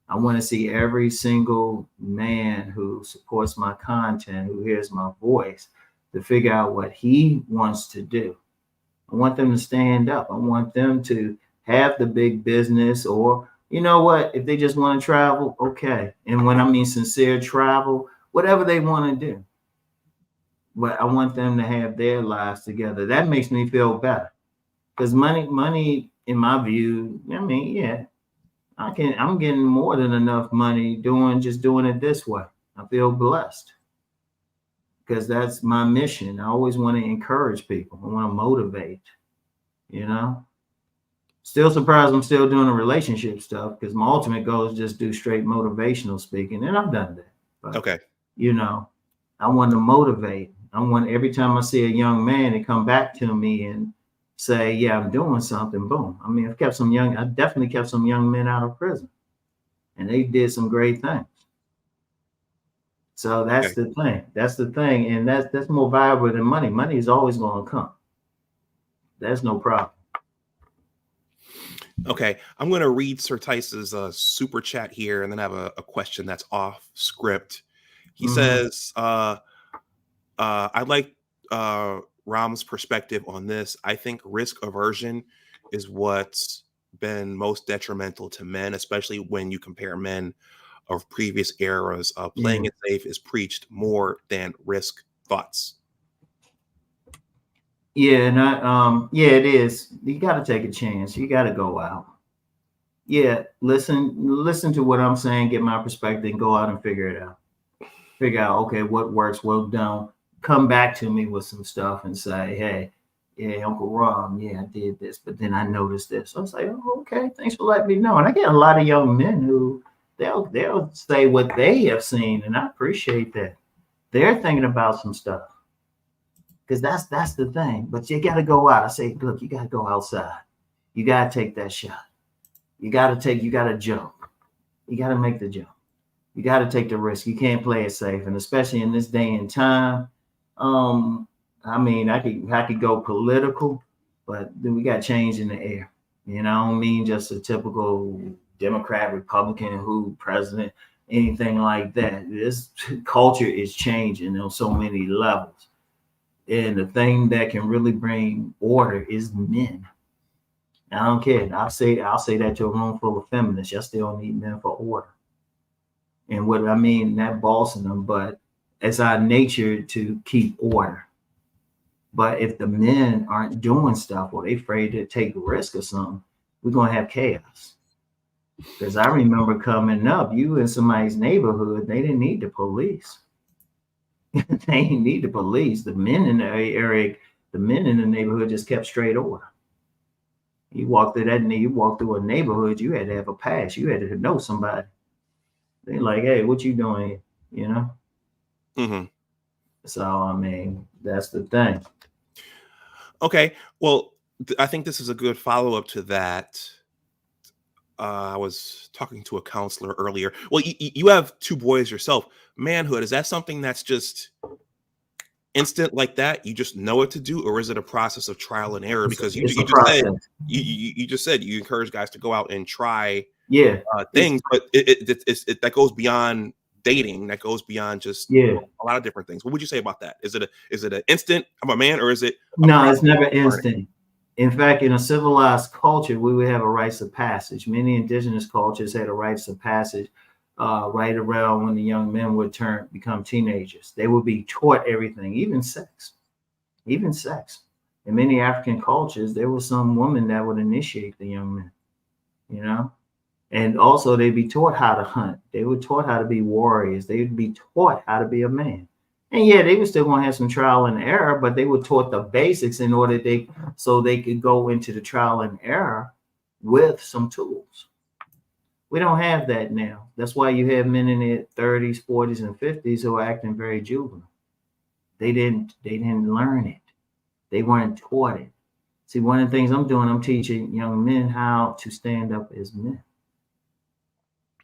I want to see every single man who supports my content, who hears my voice, to figure out what he wants to do. I want them to stand up. I want them to have the big business, or you know what, if they just want to travel, okay. And when I mean sincere travel, whatever they want to do. But I want them to have their lives together. That makes me feel better. Because money, in my view, I'm getting more than enough money doing it this way. I feel blessed because that's my mission. I always want to encourage people. I want to motivate, Still surprised I'm still doing the relationship stuff because my ultimate goal is just do straight motivational speaking. And I've done that. But, okay. I want to motivate. I want every time I see a young man to come back to me and say, yeah, I'm doing something, boom. I mean, I definitely kept some young men out of prison and they did some great things. So that's the thing. That's the thing. And that's more valuable than money. Money is always going to come. That's no problem. Okay. I'm going to read Sir Tice's super chat here and then have a question that's off script. He says, I like Rom's perspective on this. I think risk aversion is what's been most detrimental to men, especially when you compare men of previous eras? Playing it safe is preached more than risk. Thoughts? Yeah, and yeah, it is. You got to take a chance. You got to go out. Yeah, listen to what I'm saying, get my perspective, and go out and figure it out. Figure out, okay, what works, what don't. Come back to me with some stuff and say, hey, yeah, Uncle Rom, yeah, I did this, but then I noticed this. I was like, oh, okay, thanks for letting me know. And I get a lot of young men who they'll say what they have seen, and I appreciate that. They're thinking about some stuff. Because that's the thing. But you got to go out. I say, look, you got to go outside. You got to take that shot. You got to jump. You got to make the jump. You got to take the risk. You can't play it safe. And especially in this day and time, I mean, I could go political, but then we got change in the air. You know, I don't mean just a typical Democrat, Republican, who president, anything like that. This culture is changing on so many levels. And the thing that can really bring order is men. I don't care. I'll say that to a room full of feminists. You still need men for order. And what I mean, not bossing them, but it's our nature to keep order. But if the men aren't doing stuff or they're afraid to take risk or something, we're going to have chaos. Because I remember coming up, you in somebody's neighborhood, they didn't need the police. They didn't need the police. The men in the area, the men in the neighborhood just kept straight order. You walked through a neighborhood, you had to have a pass. You had to know somebody. They're like, hey, what you doing here? You know? Mm-hmm. So, I mean, that's the thing. Okay. Well, I think this is a good follow-up to that. I was talking to a counselor earlier. Well, you have 2 boys yourself. Manhood, is that something that's just instant like that? You just know what to do, or is it a process of trial and error? Because you just said you encourage guys to go out and try things, but it that goes beyond dating. That goes beyond just a lot of different things. What would you say about that? Is it an instant? I'm a man, or is it? No, it's never instant. In fact, in a civilized culture, we would have a rites of passage. Many indigenous cultures had a rites of passage right around when the young men would become teenagers. They would be taught everything, even sex. In many African cultures, there was some woman that would initiate the young men, you know? And also they'd be taught how to hunt. They were taught how to be warriors. They would be taught how to be a man. And yeah, they were still going to have some trial and error, but they were taught the basics in order so they could go into the trial and error with some tools. We don't have that now. That's why you have men in their 30s, 40s, and 50s who are acting very juvenile. They didn't learn it. They weren't taught it. See, one of the things I'm doing, I'm teaching young men how to stand up as men.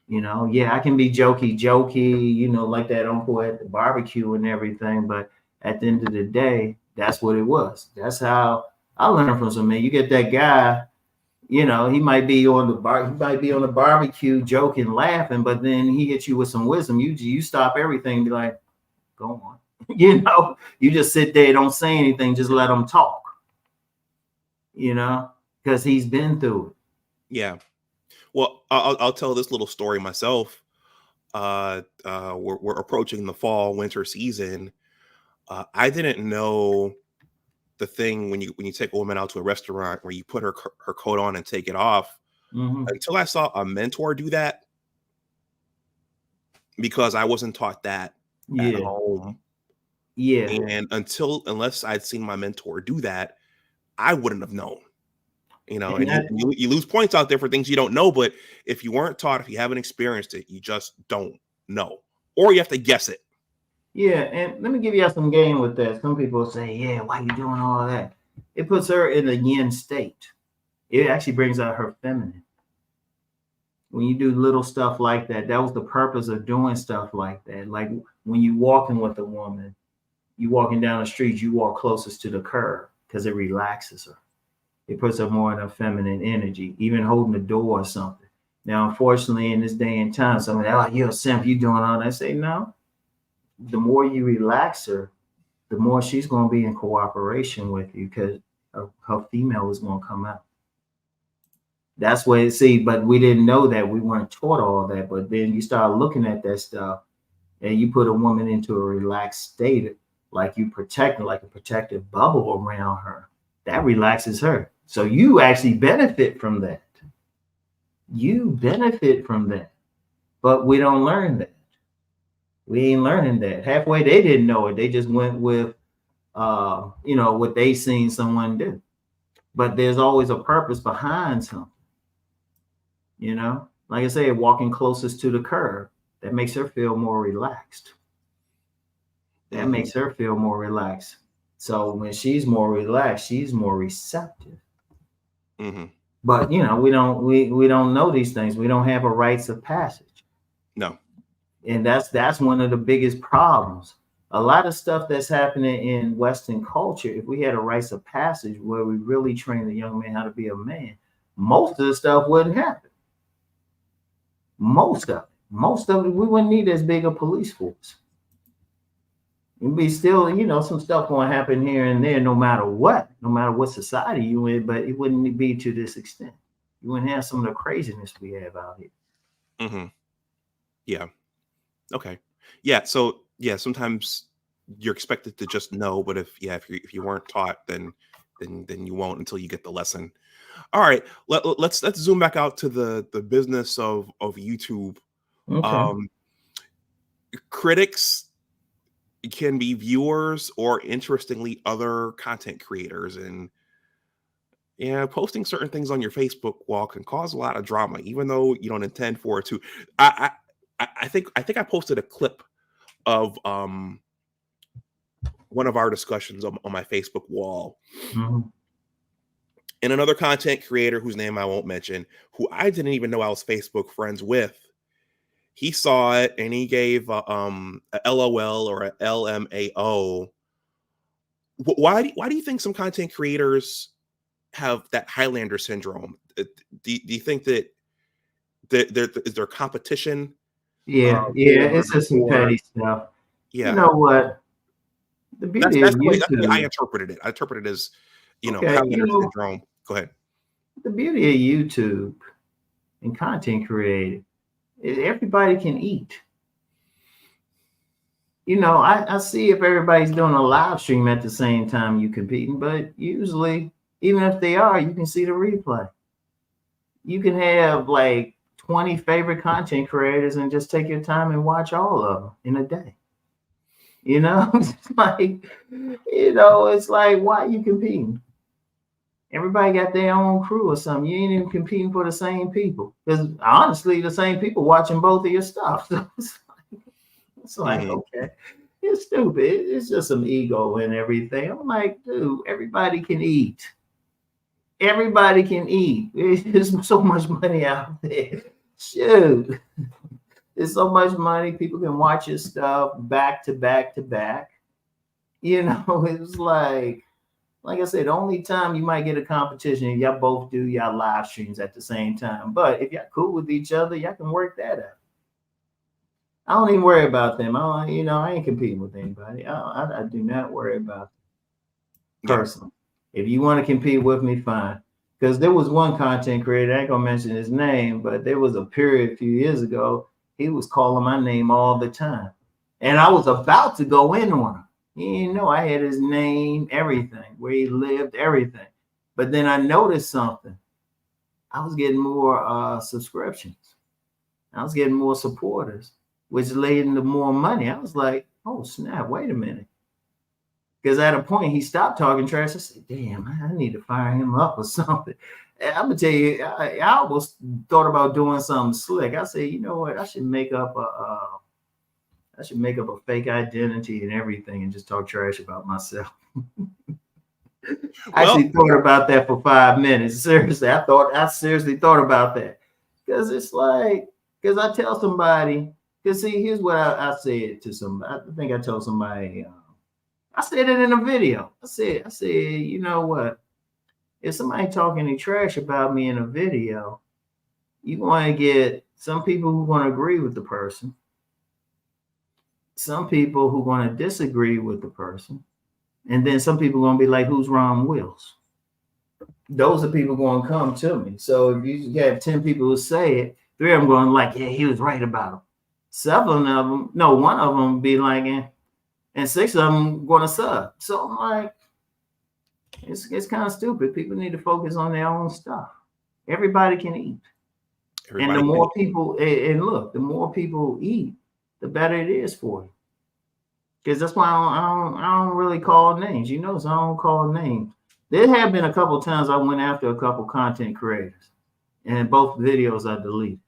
You know, yeah, I can be jokey, you know, like that uncle at the barbecue and everything. But at the end of the day, that's what it was. That's how I learned from some men. You get that guy, you know, he might be on the barbecue joking, laughing, but then he hits you with some wisdom. You stop everything and be like, go on. You know, you just sit there, don't say anything, just let him talk. You know, because he's been through it. Yeah. Well, I'll tell this little story myself. We're approaching the fall winter season. I didn't know the thing when you take a woman out to a restaurant where you put her coat on and take it off until I saw a mentor do that, because I wasn't taught that at home. Yeah, and unless I'd seen my mentor do that, I wouldn't have known. You know, and you lose points out there for things you don't know. But if you weren't taught, if you haven't experienced it, you just don't know, or you have to guess it. Yeah, and let me give you some game with that. Some people say, "Yeah, why are you doing all that?" It puts her in a yin state. It actually brings out her feminine. When you do little stuff like that, that was the purpose of doing stuff like that. Like when you walking with a woman, you walking down the street, you walk closest to the curb because it relaxes her. It puts her more in a feminine energy, even holding the door or something. Now, unfortunately, in this day and time, somebody, oh, you're a simp, you doing all that. I say, no. The more you relax her, the more she's going to be in cooperation with you, because her female is going to come out. That's what see, but we didn't know that. We weren't taught all that. But then you start looking at that stuff and you put a woman into a relaxed state, like you protect her, like a protective bubble around her. That relaxes her. So you actually benefit from that. You benefit from that. But we don't learn that. We ain't learning that. Halfway, they didn't know it. They just went with, what they seen someone do. But there's always a purpose behind something. Like I said, walking closest to the curb, that makes her feel more relaxed. That makes her feel more relaxed. So when she's more relaxed, she's more receptive. But we don't know these things. We don't have a rites of passage. No. And that's one of the biggest problems. A lot of stuff that's happening in Western culture, if we had a rites of passage where we really train the young man how to be a man, most of the stuff wouldn't happen. Most of it, we wouldn't need as big a police force. It'd be still, some stuff going to happen here and there, no matter what society you in, but it wouldn't be to this extent. You wouldn't have some of the craziness we have out here. Yeah. Okay. Yeah. So yeah, sometimes you're expected to just know, but if you weren't taught, then you won't until you get the lesson. All right. Let's zoom back out to the business of YouTube. Okay. Critics can be viewers or, interestingly, other content creators, and posting certain things on your Facebook wall can cause a lot of drama, even though you don't intend for it to. I think I posted a clip of one of our discussions on my Facebook wall. And another content creator whose name I won't mention, who I didn't even know I was Facebook friends with, he saw it and he gave a LOL or a LMAO. Why do you think some content creators have that Highlander syndrome? Do you think that is there competition? Yeah, it's just some petty stuff. Yeah. You know what? The beauty of YouTube, that's the way I interpreted it. I interpreted it as, Highlander syndrome. Go ahead. The beauty of YouTube and content creating is everybody can eat. I see if everybody's doing a live stream at the same time you competing, but usually, even if they are, you can see the replay. You can have like 20 favorite content creators and just take your time and watch all of them in a day. It's like, why are you competing? Everybody got their own crew or something. You ain't even competing for the same people. Because honestly, the same people watching both of your stuff. So it's like okay, it's stupid. It's just some ego and everything. I'm like, dude, everybody can eat. Everybody can eat. There's so much money out there. Shoot. There's so much money. People can watch your stuff back to back to back. It's like I said, the only time you might get a competition, y'all both do y'all live streams at the same time. But if y'all cool with each other, y'all can work that out. I don't even worry about them. I ain't competing with anybody. I do not worry about them personally. If you want to compete with me, fine. Because there was one content creator, I ain't gonna mention his name, but there was a period a few years ago, he was calling my name all the time. And I was about to go in on him. He didn't know I had his name, everything, where he lived, everything. But then I noticed something. I was getting more subscriptions. I was getting more supporters, which led into more money. I was like, oh, snap, wait a minute. Because at a point, he stopped talking trash. I said, damn, I need to fire him up or something. And I'm going to tell you, I almost thought about doing something slick. I said, you know what? I should make up a fake identity and everything and just talk trash about myself. I actually thought about that for 5 minutes. Seriously, I seriously thought about that. Because it's like, because I tell somebody, because see, here's what I said to somebody. I think I told somebody, I said it in a video. I said, you know what? If somebody talking any trash about me in a video, you're going to get some people who are going to agree with the person, some people who are going to disagree with the person, and then some people are going to be like, who's Rom Wills? those are people going to come to me. So if you have 10 people who say it, 3 of them going like, yeah, he was right about it. 7 of them, no, 1 of them be like, and 6 of them going to sub. So I'm like, it's kind of stupid. People need to focus on their own stuff. Everybody can eat. And the more people, and look, the more people eat, the better it is for you. Because that's why I don't really call names. You know, so I don't call names. There have been a couple of times I went after a couple content creators, and both videos I deleted.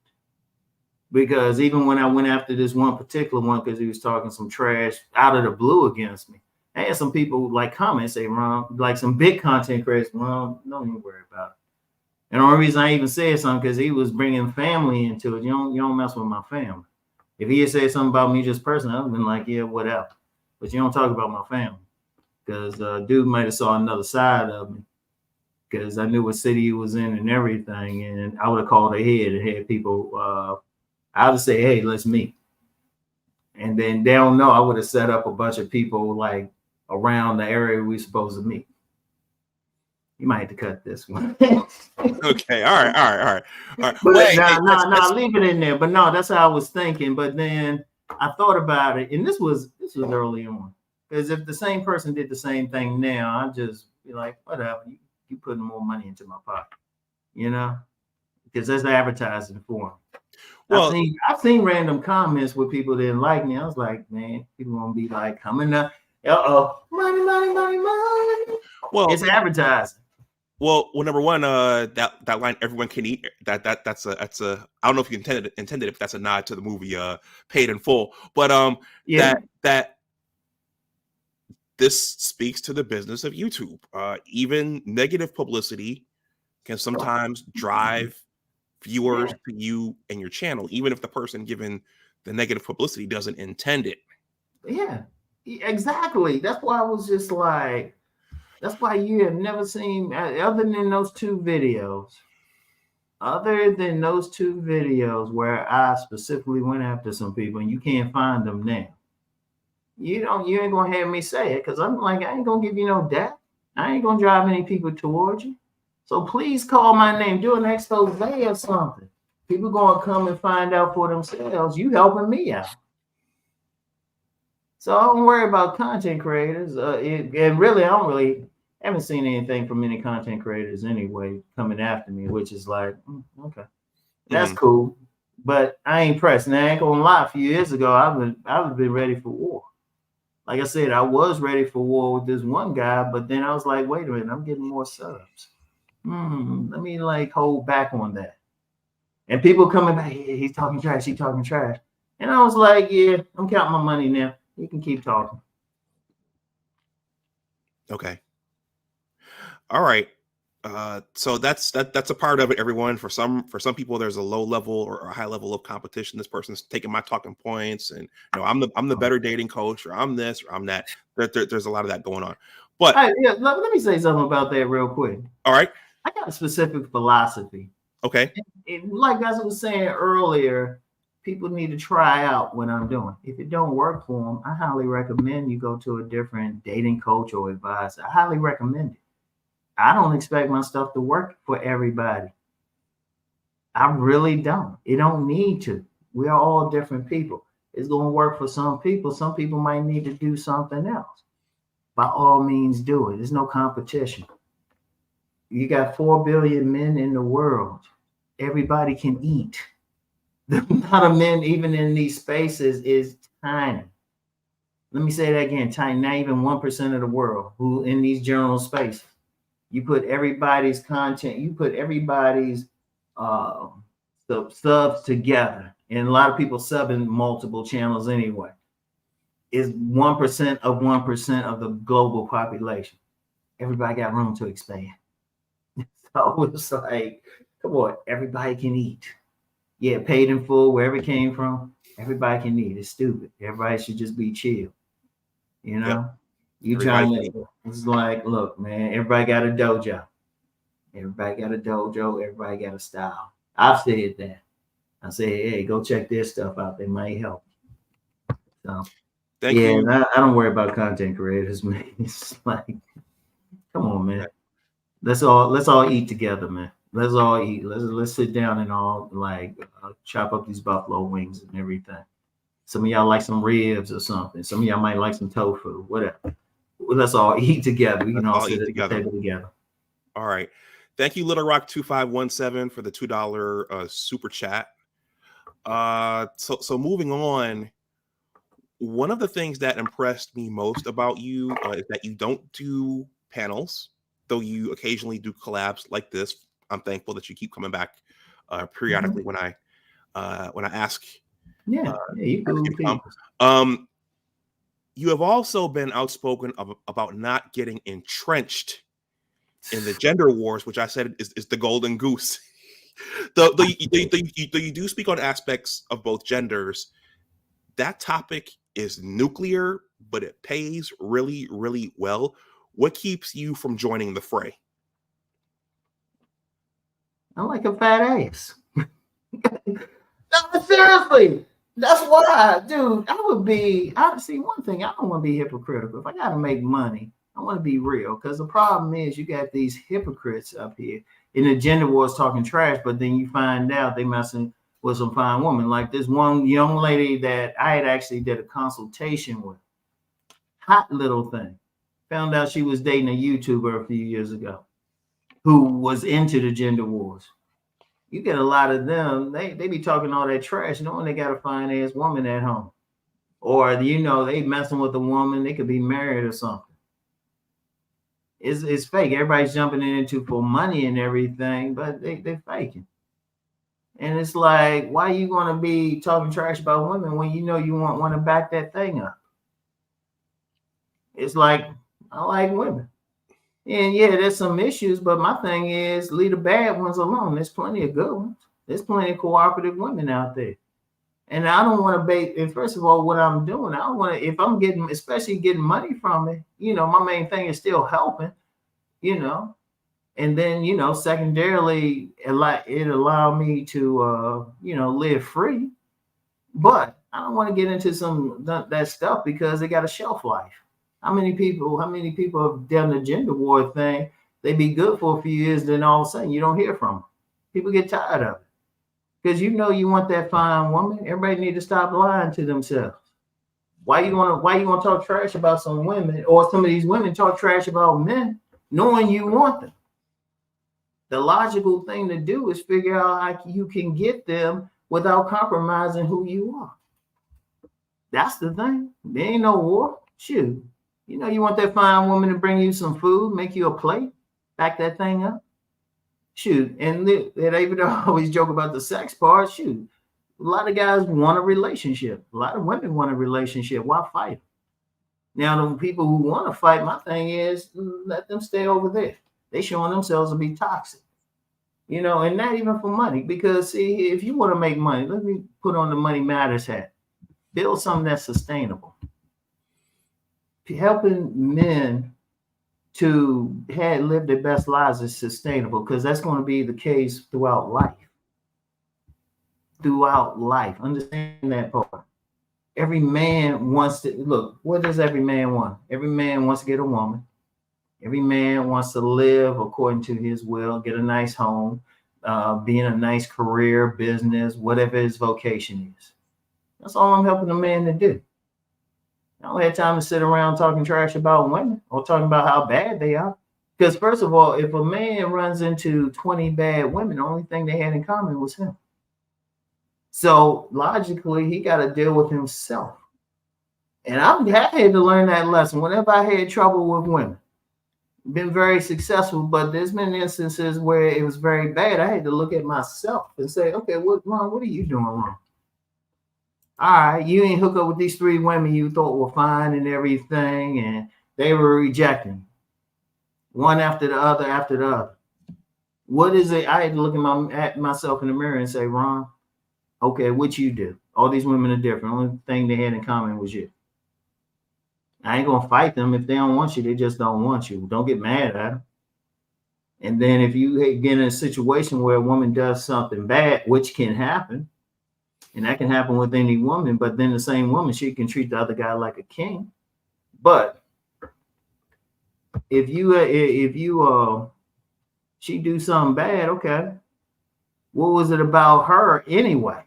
Because even when I went after this one particular one, because he was talking some trash out of the blue against me, I had some people like comment, say, Ron, like some big content creators, Ron, don't even worry about it. And the only reason I even said something because he was bringing family into it. You don't mess with my family. If he had said something about me just personally, I'd have been like, yeah, whatever. But you don't talk about my family. Because dude might have saw another side of me. Because I knew what city he was in and everything. And I would have called ahead and had people, I would say, hey, let's meet. And then they don't know, I would have set up a bunch of people like around the area we supposed to meet. You might have to cut this one. Okay, all right. But no, leave it in there. But no, that's how I was thinking. But then I thought about it, and this was early on. Because if the same person did the same thing now, I'd just be like, whatever, you putting more money into my pocket, you know? Because that's advertising for them. Well, I've seen random comments where people didn't like me. I was like, man, people gonna be like coming up, money. Well, it's advertising. Well, number one, that line "everyone can eat." That's a I don't know if you intended if that's a nod to the movie Paid in Full, but yeah. that this speaks to the business of YouTube. Even negative publicity can sometimes drive viewers to you and your channel, even if the person given the negative publicity doesn't intend it. Yeah, exactly. That's why I was just like. That's why you have never seen, other than those 2 videos, where I specifically went after some people, and you can't find them now. You ain't gonna have me say it because I'm like, I ain't gonna give you no death. I ain't gonna drive any people towards you. So please call my name, do an expose or something. People gonna come and find out for themselves. You helping me out. So I don't worry about content creators. And really, I haven't seen anything from any content creators anyway coming after me, which is like, okay, that's cool. But I ain't pressed. Now I ain't gonna lie. A few years ago, I would been ready for war. Like I said, I was ready for war with this one guy, but then I was like, wait a minute, I'm getting more subs. Let me like hold back on that. And people coming back, yeah, he's talking trash. And I was like, yeah, I'm counting my money now. You can keep talking. Okay. All right. So that's a part of it, everyone. For some people, there's a low level or a high level of competition. This person's taking my talking points, and I'm the better dating coach, or I'm this, or I'm that. There's a lot of that going on. But let me say something about that real quick. All right. I got a specific philosophy. Okay. And like I was saying earlier, people need to try out what I'm doing. If it don't work for them, I highly recommend you go to a different dating coach or advisor. I highly recommend it. I don't expect my stuff to work for everybody. I really don't. It don't need to. We are all different people. It's going to work for some people. Some people might need to do something else. By all means, do it. There's no competition. You got 4 billion men in the world. Everybody can eat. The amount of men, even in these spaces, is tiny. Let me say that again, tiny. Not even 1% of the world who in these general spaces. You put everybody's content, you put everybody's subs together, and a lot of people subbing multiple channels anyway. Is 1% of 1% of the global population. Everybody got room to expand. So it's like, come on, everybody can eat. Yeah, paid in full, wherever it came from, everybody can eat. It's stupid. Everybody should just be chill. You know? Yep. You trying to, it's like, look, man, everybody got a dojo. Everybody got a dojo. Everybody got a style. I've said that. I say, hey, go check their stuff out. They might help. So, thank you. I don't worry about content creators, man. It's like, come on, man. Let's all eat together, man. Let's all eat. Let's sit down and all like chop up these buffalo wings and everything. Some of y'all like some ribs or something. Some of y'all might like some tofu, whatever. Let's all eat together. We can all sit at the table together. All right. Thank you, Little Rock 2517 for the $2 super chat. So moving on, one of the things that impressed me most about you is that you don't do panels, though you occasionally do collabs like this. I'm thankful that you keep coming back periodically when I ask. Yeah, you cool people. You have also been outspoken about not getting entrenched in the gender wars, which I said is the golden goose. Though you do speak on aspects of both genders, that topic is nuclear, but it pays really, really well. What keeps you from joining the fray? I like a fat ass. No, seriously. That's why, dude. See, one thing, I don't want to be hypocritical. If I got to make money, I want to be real. Because the problem is you got these hypocrites up here in the gender wars talking trash, but then you find out they messing with some fine woman. Like this one young lady that I had actually did a consultation with. Hot little thing. Found out she was dating a YouTuber a few years ago who was into the gender wars. You get a lot of them, they be talking all that trash, knowing they got a fine ass woman at home. Or, they messing with a woman, they could be married or something. It's fake. Everybody's jumping into for money and everything, but they're faking. And it's like, why are you going to be talking trash about women when you want to back that thing up? It's like, I like women. And yeah, there's some issues, but my thing is leave the bad ones alone. There's plenty of good ones. There's plenty of cooperative women out there. And I don't want to bait. And first of all, what I'm doing, I don't want to, if I'm getting, especially getting money from it, my main thing is still helping, and then, secondarily, it allowed me to, live free. But I don't want to get into that stuff because it got a shelf life. How many people have done the gender war thing? They be good for a few years, then all of a sudden you don't hear from them. People get tired of it. Because you want that fine woman. Everybody need to stop lying to themselves. Why you want to talk trash about some women, or some of these women talk trash about men, knowing you want them? The logical thing to do is figure out how you can get them without compromising who you are. That's the thing. There ain't no war. Shoot. You want that fine woman to bring you some food, make you a plate, back that thing up. Shoot. And they even always joke about the sex part. Shoot. A lot of guys want a relationship. A lot of women want a relationship. Why fight? Now, the people who want to fight, my thing is let them stay over there. They showing themselves to be toxic. And not even for money. Because see, if you want to make money, let me put on the money matters hat. Build something that's sustainable. Helping men to live their best lives is sustainable, because that's going to be the case throughout life. Understand that part. Every man wants to look. What does every man want? Every man wants to get a woman. Every man wants to live according to his will, get a nice home, be in a nice career, business, whatever his vocation is. That's all I'm helping a man to do. I don't have time to sit around talking trash about women or talking about how bad they are. Because first of all, if a man runs into 20 bad women, the only thing they had in common was him. So logically, he got to deal with himself. And I had to learn that lesson. Whenever I had trouble with women, been very successful, but there's been instances where it was very bad. I had to look at myself and say, okay, what are you doing wrong? All right, you ain't hook up with these 3 women you thought were fine and everything, and they were rejecting one after the other. What is it? I had to look at myself in the mirror and say, Ron, okay, what you do? All these women are different. The only thing they had in common was you. I ain't gonna fight them. If they don't want you, they just don't want you. Don't get mad at them. And then if you get in a situation where a woman does something bad, which can happen, and that can happen with any woman, but then the same woman, she can treat the other guy like a king. But if you She do something bad. Okay. What was it about her anyway?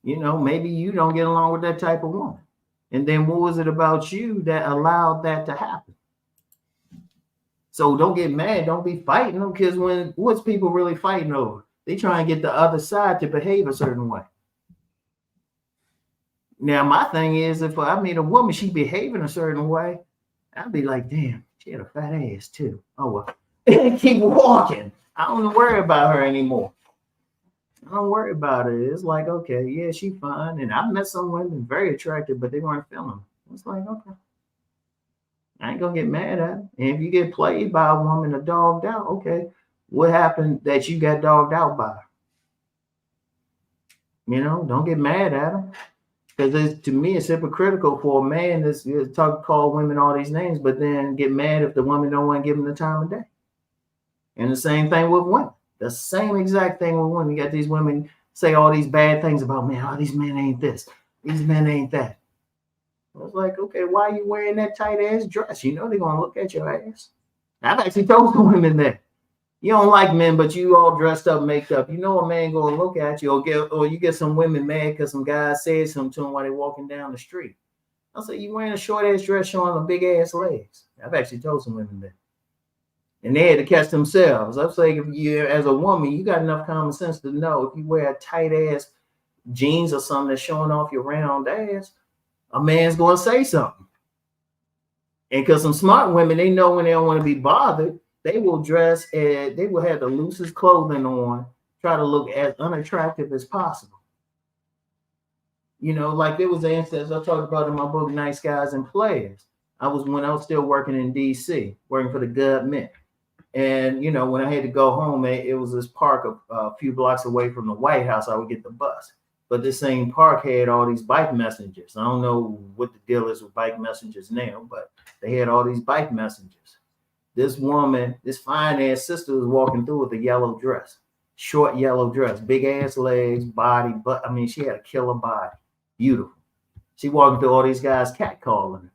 You know, maybe you don't get along with that type of woman. And then what was it about you that allowed that to happen? So don't get mad. Don't be fighting them, because what's people really fighting over? They try and get the other side to behave a certain way. Now, my thing is, if I meet a woman, she behaving a certain way, I'd be like, damn, she had a fat ass too. Oh, well, keep walking. I don't worry about her anymore. I don't worry about it. It's like, okay, yeah, she fine. And I've met some women very attractive, but they weren't feeling it. It's like, okay, I ain't gonna get mad at her. And if you get played by a woman or dogged out, okay, what happened that you got dogged out by her? You know, don't get mad at them. Because to me, it's hypocritical for a man to call women all these names, but then get mad if the woman don't want to give him the time of day. And the same thing with women. The same exact thing with women. You got these women say all these bad things about men. Oh, these men ain't this. These men ain't that. I was like, okay, why are you wearing that tight ass dress? You know they're gonna look at your ass. I've actually told some women that. You don't like men, but you all dressed up, maked up. You know a man gonna look at you, or you get some women mad because some guy said something to them while they're walking down the street. I'll say, you wearing a short ass dress showing the big ass legs. I've actually told some women that. And they had to catch themselves. I'm saying, if you, as a woman, you got enough common sense to know if you wear a tight ass jeans or something that's showing off your round ass, a man's gonna say something. And because some smart women, they know when they don't want to be bothered, they will dress and they will have the loosest clothing on, try to look as unattractive as possible. You know, like there was an instance I talked about in my book, Nice Guys and Players. When I was still working in DC, working for the government. And, you know, when I had to go home, it was this park a few blocks away from the White House. I would get the bus. But this same park had all these bike messengers. I don't know what the deal is with bike messengers now, but they had all these bike messengers. This woman, this fine ass sister was walking through with a yellow dress, short yellow dress, big ass legs, body, but I mean, she had a killer body, beautiful. She walking through all these guys catcalling her.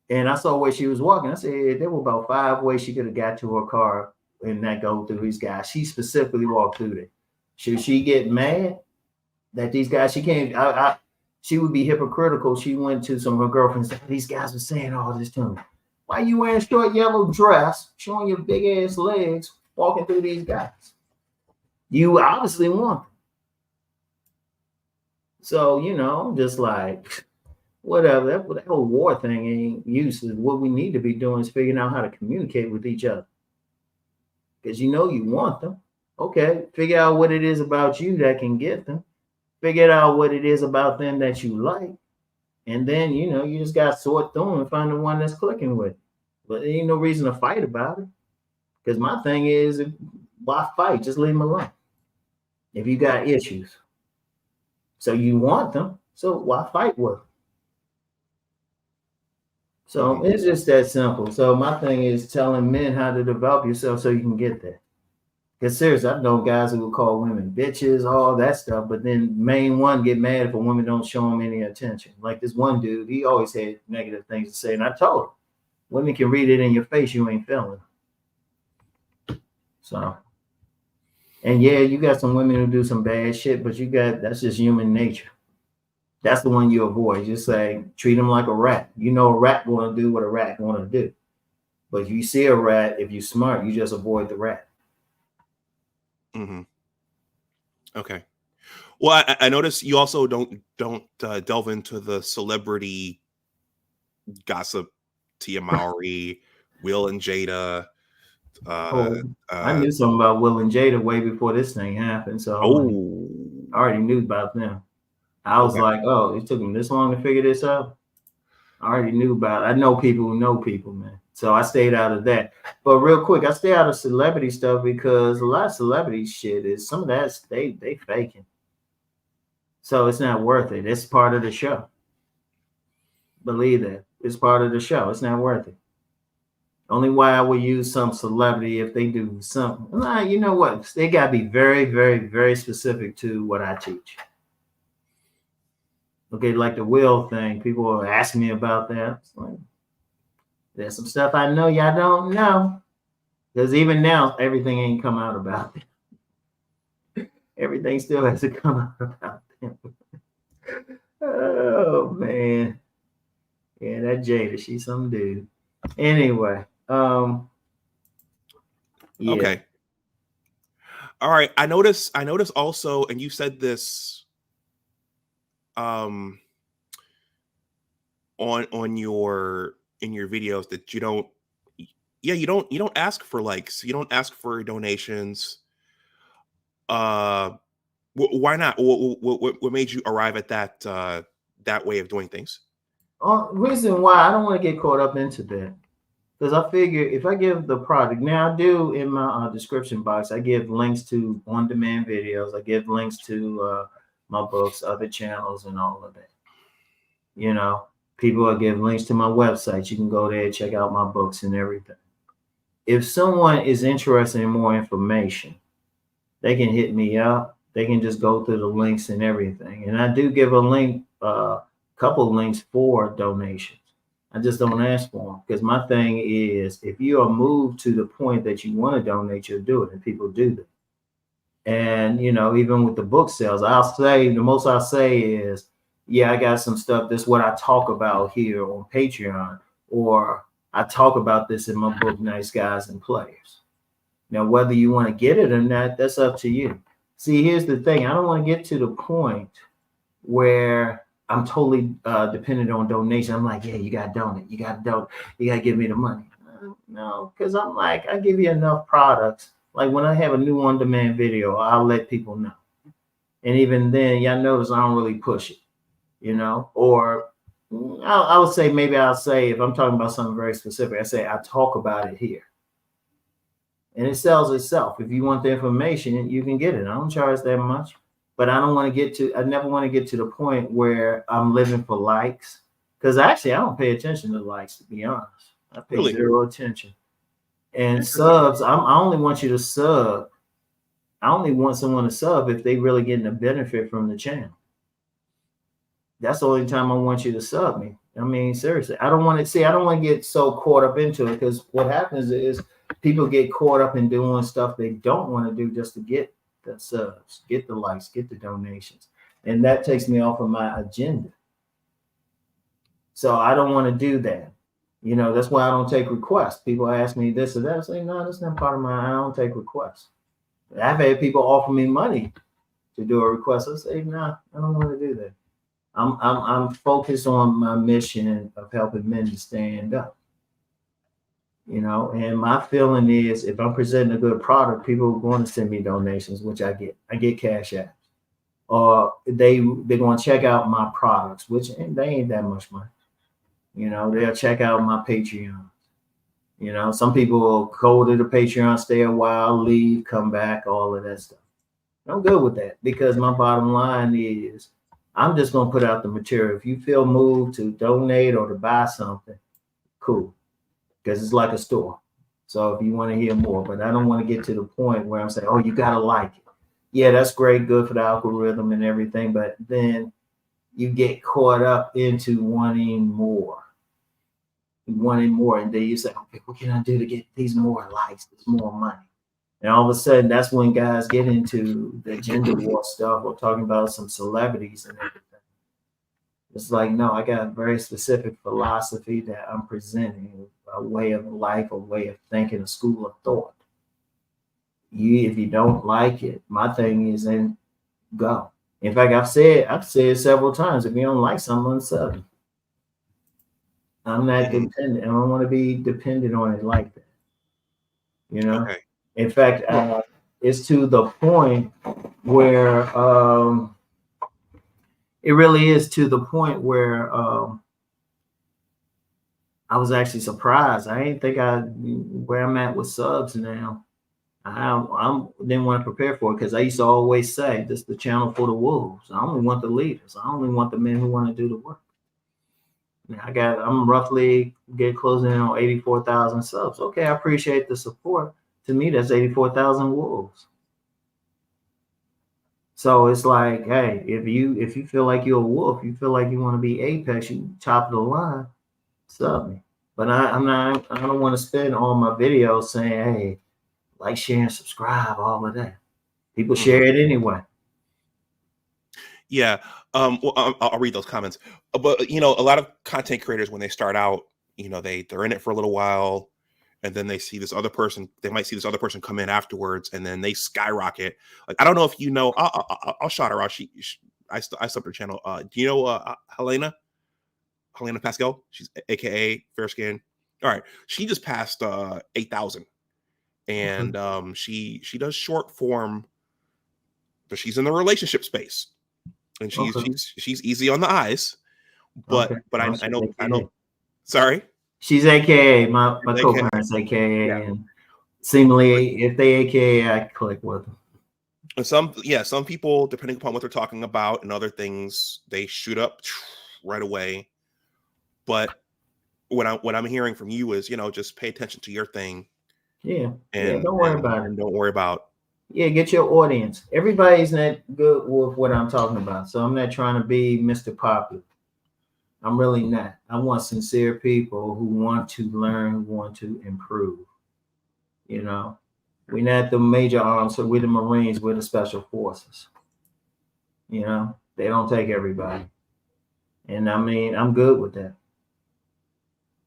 And I saw where she was walking. I said, there were about 5 ways she could have got to her car and not go through these guys. She specifically walked through there. Should she get mad that these guys, she can't, she would be hypocritical. She went to some of her girlfriends and said, these guys were saying all this to me. Why are you wearing a short yellow dress, showing your big ass legs, walking through these guys? You obviously want them. So, you know, just like, whatever, that whole war thing ain't useless. What we need to be doing is figuring out how to communicate with each other. Because you know you want them. Okay, figure out what it is about you that can get them. Figure out what it is about them that you like. And then, you know, you just got to sort through and find the one that's clicking with. But there ain't no reason to fight about it. Because my thing is, why fight? Just leave them alone. If you got issues. So you want them. So why fight with them? So it's just that simple. So my thing is telling men how to develop yourself so you can get there. Because seriously, I've known guys who will call women bitches, all that stuff, but then main one get mad if a woman don't show him any attention. Like this one dude, he always had negative things to say. And I told him, women can read it in your face, you ain't feeling it. So, and yeah, you got some women who do some bad shit, but that's just human nature. That's the one you avoid. Just say, treat them like a rat. You know a rat going to do what a rat going to do. But if you see a rat, if you're smart, you just avoid the rat. Mm-hmm. Okay. Well, I noticed you also don't delve into the celebrity gossip, Tia Mowry, Will and Jada. I knew something about Will and Jada way before this thing happened. So I already knew about them. I was like, oh, it took them this long to figure this out. I already knew about it. I know people who know people, man. So I stayed out of that. But real quick, I stay out of celebrity stuff because a lot of celebrity shit is some of that they faking. So it's not worth it. It's part of the show. Believe that. It's part of the show. It's not worth it. Only why I would use some celebrity if they do something. Nah, you know what? They got to be very, very, very specific to what I teach. Okay, like the will thing. People are asking me about that. It's like, there's some stuff I know y'all don't know. Because even now, everything ain't come out about them. Everything still has to come out about them. Oh man. Yeah, that Jada, she's some dude. Anyway, yeah. Okay. All right. I notice also, and you said this on your in your videos, that you don't ask for likes, you don't ask for donations. Why not? What made you arrive at that way of doing things? Reason why I don't want to get caught up into that, because I figure if I give the product, now I do in my description box, I give links to on-demand videos, I give links to my books, other channels, and all of that. You know, people will give links to my website. You can go there, check out my books and everything. If someone is interested in more information, they can hit me up. They can just go through the links and everything. And I do give a link, couple links for donations. I just don't ask for them, because my thing is, if you are moved to the point that you want to donate, you'll do it, and people do that. And you know, even with the book sales, I'll say the most I'll say is, yeah, I got some stuff. That's what I talk about here on Patreon, or I talk about this in my book, Nice Guys and Players. Now, whether you want to get it or not, that's up to you. See, here's the thing. I don't want to get to the point where I'm totally dependent on donation. I'm like, yeah, you got to donate. You got to give me the money. No, because I'm like, I give you enough products. Like when I have a new on-demand video, I'll let people know. And even then, y'all notice I don't really push it, you know? Or I would say, maybe I'll say, if I'm talking about something very specific, I say, I talk about it here. And it sells itself. If you want the information, you can get it. I don't charge that much, but I never want to get to the point where I'm living for likes. Because actually, I don't pay attention to likes, to be honest. I pay zero attention. And subs, I only want you to sub. I only want someone to sub if they really getting a benefit from the channel. That's the only time I want you to sub me. I mean, seriously, I don't want to get so caught up into it, because what happens is people get caught up in doing stuff they don't want to do just to get the subs, get the likes, get the donations. And that takes me off of my agenda. So I don't want to do that. You know, that's why I don't take requests. People ask me this or that. I say, no, that's not part of I don't take requests. I've had people offer me money to do a request. I say, no, I don't want to do that. I'm focused on my mission of helping men to stand up. You know, and my feeling is, if I'm presenting a good product, people are going to send me donations, which I get. I get cash apps. Or they're going to check out my products, which they ain't that much money. You know, they'll check out my Patreon. You know, some people will go to the Patreon, stay a while, leave, come back, all of that stuff. I'm good with that, because my bottom line is, I'm just going to put out the material. If you feel moved to donate or to buy something, cool. Because it's like a store. So if you want to hear more, but I don't want to get to the point where I'm saying, oh, you got to like it. Yeah, that's great, good for the algorithm and everything. But then you get caught up into wanting more. And then you say, okay, what can I do to get these more likes, this more money? And all of a sudden, that's when guys get into the gender war stuff, or talking about some celebrities and everything. It's like, no, I got a very specific philosophy that I'm presenting, a way of life, a way of thinking, a school of thought. If you don't like it, my thing is, then go. In fact, I've said several times, if you don't like someone, sub. I'm not dependent. I don't want to be dependent on it like that. You know? Okay. In fact, it's to the point where it really is to the point where I was actually surprised. I didn't think where I'm at with subs now. I didn't want to prepare for it, because I used to always say, this is the channel for the wolves. I only want the leaders. I only want the men who want to do the work. Now I'm roughly closing in on 84,000 subs. Okay, I appreciate the support. To me, that's 84,000 wolves. So it's like, hey, if you feel like you're a wolf, you feel like you want to be apex, you top of the line, sub me. But I don't want to spend all my videos saying, hey, like, share, and subscribe, all of that. People share it anyway. Yeah. Well, I'll read those comments. But a lot of content creators, when they start out, they're in it for a little while, and then they see this other person. They might see this other person come in afterwards, and then they skyrocket. Like, I don't know if you know. I'll shout her out. I subbed her channel. Do you know Helena Pascal? She's AKA Fair Skin. All right, she just passed 8,000, and she does short form, but she's in the relationship space, and she's easy on the eyes. But I know. Sorry. She's AKA my co-parents AKA, yeah. And seemingly if they AKA, I click with them. And some people, depending upon what they're talking about and other things, they shoot up right away. But what I'm hearing from you is, just pay attention to your thing. Yeah. And don't worry about it. Don't worry about. Yeah, get your audience. Everybody's not good with what I'm talking about. So I'm not trying to be Mr. Popular. I'm really not. I want sincere people who want to learn, who want to improve. We're not the major arms, so we're the Marines, we're the special forces. They don't take everybody. And I mean, I'm good with that.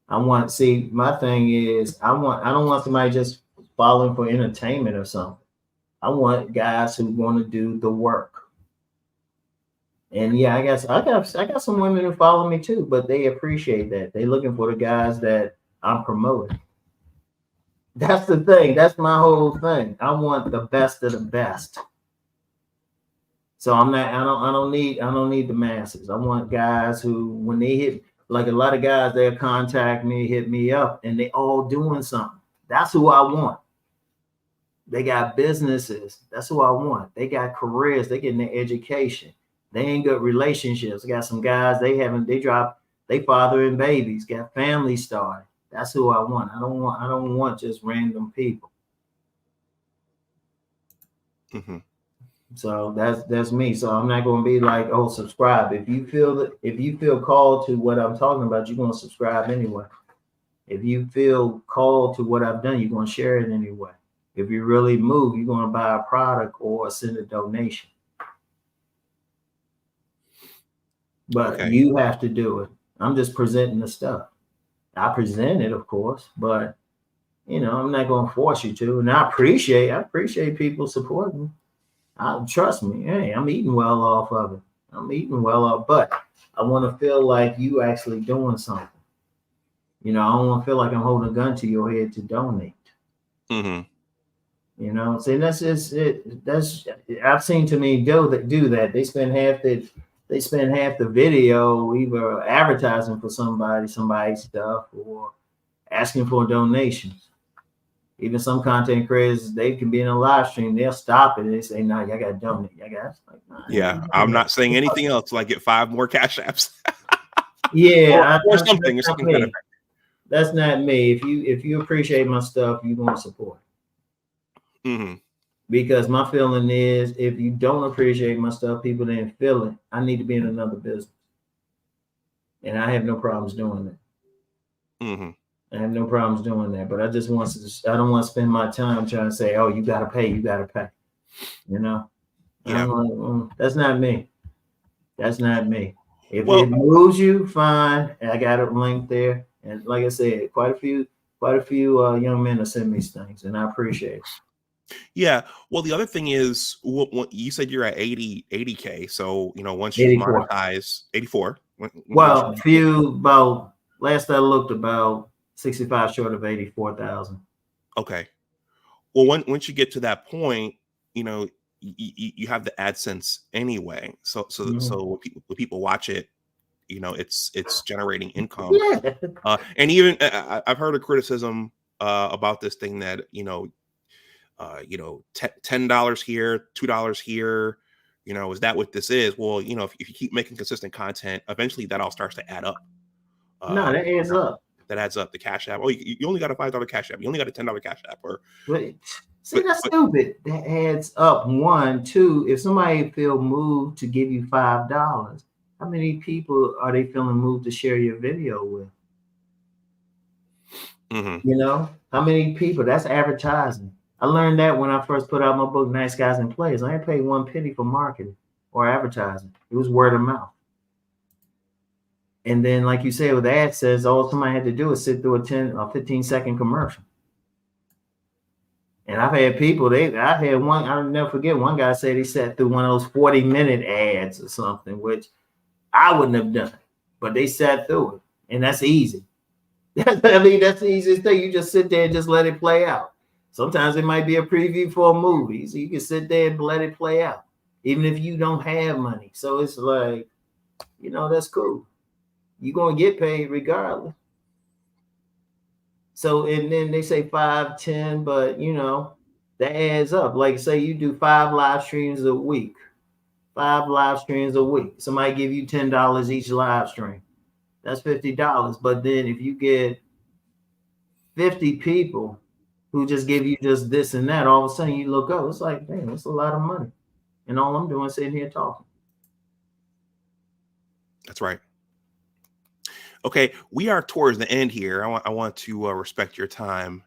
My thing is, I don't want somebody just following for entertainment or something. I want guys who want to do the work. And yeah, I got some women who follow me too, but they appreciate that. They're looking for the guys that I'm promoting. That's the thing. That's my whole thing. I want the best of the best. So I don't need the masses. I want guys who, when they hit, like a lot of guys, they'll contact me, hit me up, and they all doing something. That's who I want. They got businesses. That's who I want. They got careers. They getting their education. They ain't got relationships. I got some guys, they fathering babies, got families started. That's who I want. I don't want just random people. Mm-hmm. So that's me. So I'm not going to be like, oh, subscribe. If you feel called to what I'm talking about, you're going to subscribe anyway. If you feel called to what I've done, you're going to share it anyway. If you really move, you're going to buy a product or send a donation. But you have to do it. I'm just presenting the stuff. I present it, of course, but I'm not going to force you to. And I appreciate people supporting me. Trust me. Hey, I'm eating well off of it. But I want to feel like you actually doing something. I don't want to feel like I'm holding a gun to your head to donate. Mm-hmm. See, that's just it. I've seen too many do that. They spend half the video either advertising for somebody's stuff, or asking for donations. Even some content creators, they can be in a live stream, they'll stop it and they say, "No, y'all got to donate." Yeah, I'm not saying anything else till I get 5 more cash apps. Yeah, or something. That's not me. If you appreciate my stuff, you want to support. Mm-hmm. Because my feeling is, if you don't appreciate my stuff, people didn't feel it. I need to be in another business, and I have no problems doing that. Mm-hmm. I have no problems doing that, but I don't want to spend my time trying to say, "Oh, you got to pay." Yeah. That's not me. That's not me. If it moves you, fine. I got a link there, and like I said, quite a few young men have sent me things, and I appreciate it. Yeah. Well, the other thing is, you said you're at 80K. So, once you 84. monetize 84. Last I looked, about 65 short of 84,000. Okay. Well, once you get to that point, you have the AdSense anyway. So when people watch it, it's generating income. Yeah. And even I've heard a criticism about this thing that, $10 here, $2 here, is that what this is? Well, if you keep making consistent content, eventually that all starts to add up. No, that adds up. That adds up. The Cash App. Oh, you only got a $5 Cash App. You only got a $10 Cash App. That's stupid. That adds up. 1, 2. If somebody feel moved to give you $5, how many people are they feeling moved to share your video with? You know, how many people? That's advertising. I learned that when I first put out my book, Nice Guys and Players. I ain't paid 1 penny for marketing or advertising. It was word of mouth. And then, like you said, with ad says, all somebody had to do is sit through a 10 or 15-second commercial. And I've had people, I had one, I'll never forget, one guy said he sat through one of those 40-minute ads or something, which I wouldn't have done, but they sat through it. And that's easy. I mean, that's the easiest thing. You just sit there and just let it play out. Sometimes it might be a preview for a movie, so you can sit there and let it play out, even if you don't have money. So it's like, you know, that's cool. You're going to get paid regardless. So, and then they say 5, 10, but you know, that adds up. Like say you do 5 live streams a week, 5 live streams a week. Somebody give you $10 each live stream. That's $50. But then if you get 50 people who just give you just this and that, all of a sudden you look up, it's like, damn, that's a lot of money. And all I'm doing is sitting here talking. That's right. Okay, we are towards the end here. I want to respect your time.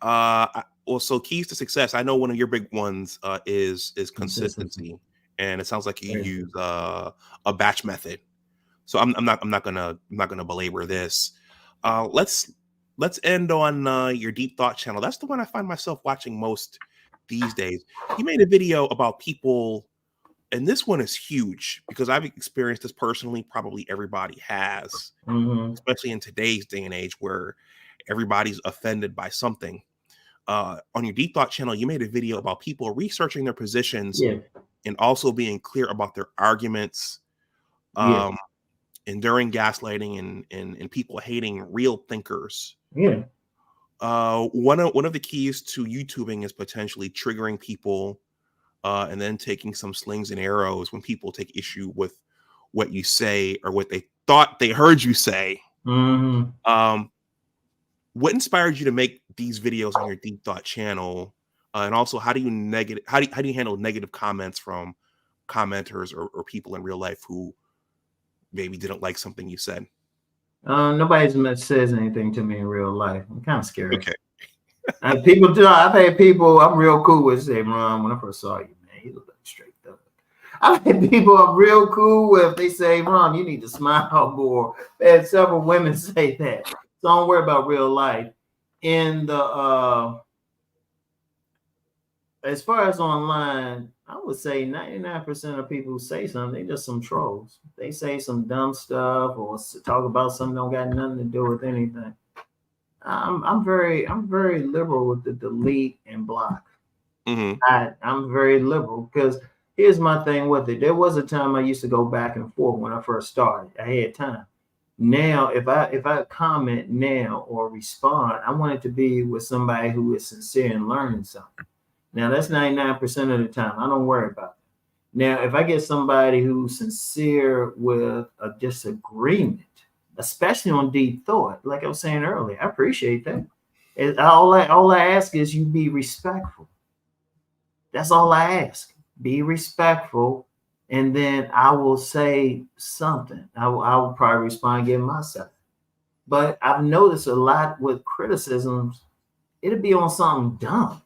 So keys to success. I know one of your big ones is consistency, and it sounds like you use a batch method. So I'm not gonna belabor this. Let's end on your Deep Thought channel. That's the one I find myself watching most these days. You made a video about people. And this one is huge because I've experienced this personally. Probably everybody has, especially in today's day and age where everybody's offended by something. On your Deep Thought channel, you made a video about people researching their positions and also being clear about their arguments, enduring gaslighting and people hating real thinkers. One of the keys to YouTubing is potentially triggering people. And then taking some slings and arrows when people take issue with what you say or what they thought they heard you say. What inspired you to make these videos on your Deep Thought channel? And also, how do you handle negative comments from commenters or people in real life who maybe didn't like something you said? Nobody says anything to me in real life. I'm kind of scared. Okay. People do. I've had people I'm real cool with say, Ron, when I first saw you, man, you look like straight up. I've had people I'm real cool with. They say, Ron, you need to smile more. I had several women say that. So don't worry about real life. In the as far as online, I would say 99% of people who say something, they just some trolls. They say some dumb stuff or talk about something don't got nothing to do with anything. I'm very liberal with the delete and block. I'm very liberal because here's my thing with it. There was a time I used to go back and forth when I first started. I had time. Now, if I comment now or respond, I want it to be with somebody who is sincere in learning something. Now, that's 99% of the time. I don't worry about it. Now, if I get somebody who's sincere with a disagreement, especially on Deep Thought, like I was saying earlier, I appreciate that. And all I ask is you be respectful. That's all I ask. Be respectful, and then I will say something. I will probably respond, give myself. But I've noticed a lot with criticisms, it'll be on something dumb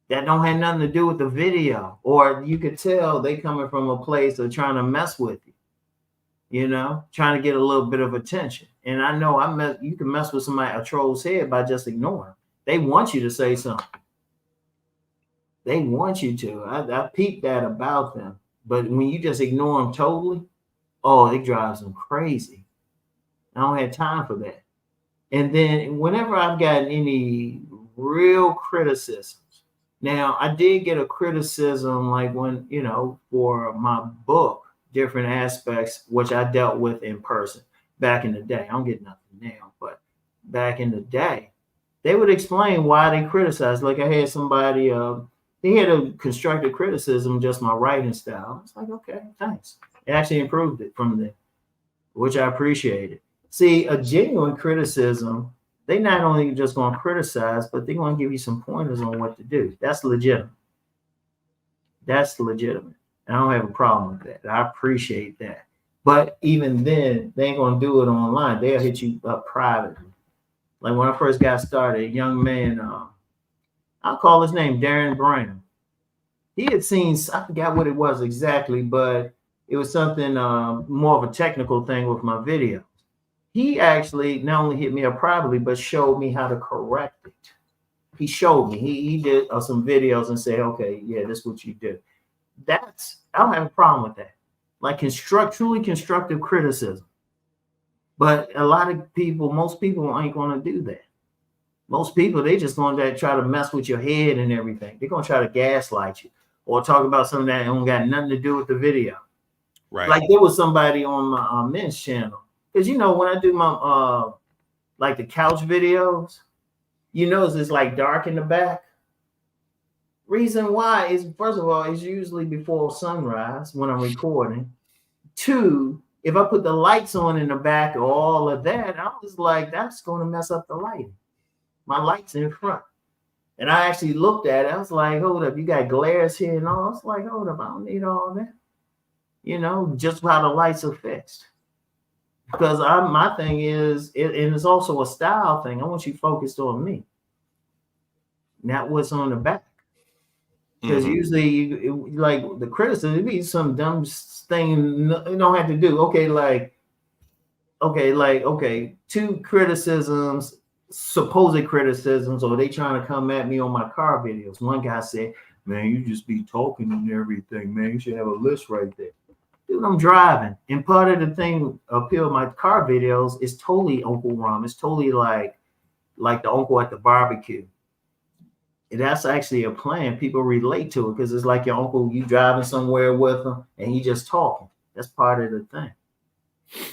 that don't have nothing to do with the video, or you could tell they coming from a place of trying to mess with you. You know, trying to get a little bit of attention. And I know you can mess with somebody, a troll's head, by just ignoring. They want you to say something. They want you to. I peeped that about them. But when you just ignore them totally, oh, it drives them crazy. I don't have time for that. And then whenever I've gotten any real criticisms, now I did get a criticism like when, you know, for my book, different aspects, which I dealt with in person back in the day. I don't get nothing now, but back in the day, they would explain why they criticized. Like I had somebody, they had a constructive criticism, just my writing style. It's like, okay, thanks. It actually improved it from there, which I appreciated. See, a genuine criticism, they not only just going to criticize, but they're going to give you some pointers on what to do. That's legitimate. That's legitimate. I don't have a problem with that. I appreciate that. But even then, they ain't going to do it online. They'll hit you up privately. Like when I first got started, a young man, I'll call his name Darren Brown. He had seen, I forgot what it was exactly, but it was something more of a technical thing with my video. He actually not only hit me up privately, but showed me how to correct it. He showed me, he did some videos and said, okay, yeah, this is what you do. I don't have a problem with that. Like truly constructive criticism. But a lot of people, most people ain't going to do that. Most people, they just going to try to mess with your head and everything. They're going to try to gaslight you or talk about something that don't got nothing to do with the video. Right. Like there was somebody on my men's channel. Because, you know, when I do my, like the couch videos, you notice it's like dark in the back. Reason why is, first of all, it's usually before sunrise when I'm recording. 2, if I put the lights on in the back or all of that, I was like, that's going to mess up the lighting. My lights in front. And I actually looked at it. I was like, hold up, you got glares here and all. I was like, hold up, I don't need all that. You know, just how the lights are fixed. Because my thing is, and it's also a style thing. I want you focused on me, not what's on the back. Because usually, like the criticism, it be some dumb thing you don't have to do. Okay, 2 criticisms, supposed criticisms, or they trying to come at me on my car videos. One guy said, man, you just be talking and everything, man. You should have a list right there. Dude, I'm driving. And part of the thing appeal of my car videos is totally Uncle Rom. It's totally like the uncle at the barbecue. And that's actually a plan. People relate to it because it's like your uncle, you driving somewhere with him and he just talking. That's part of the thing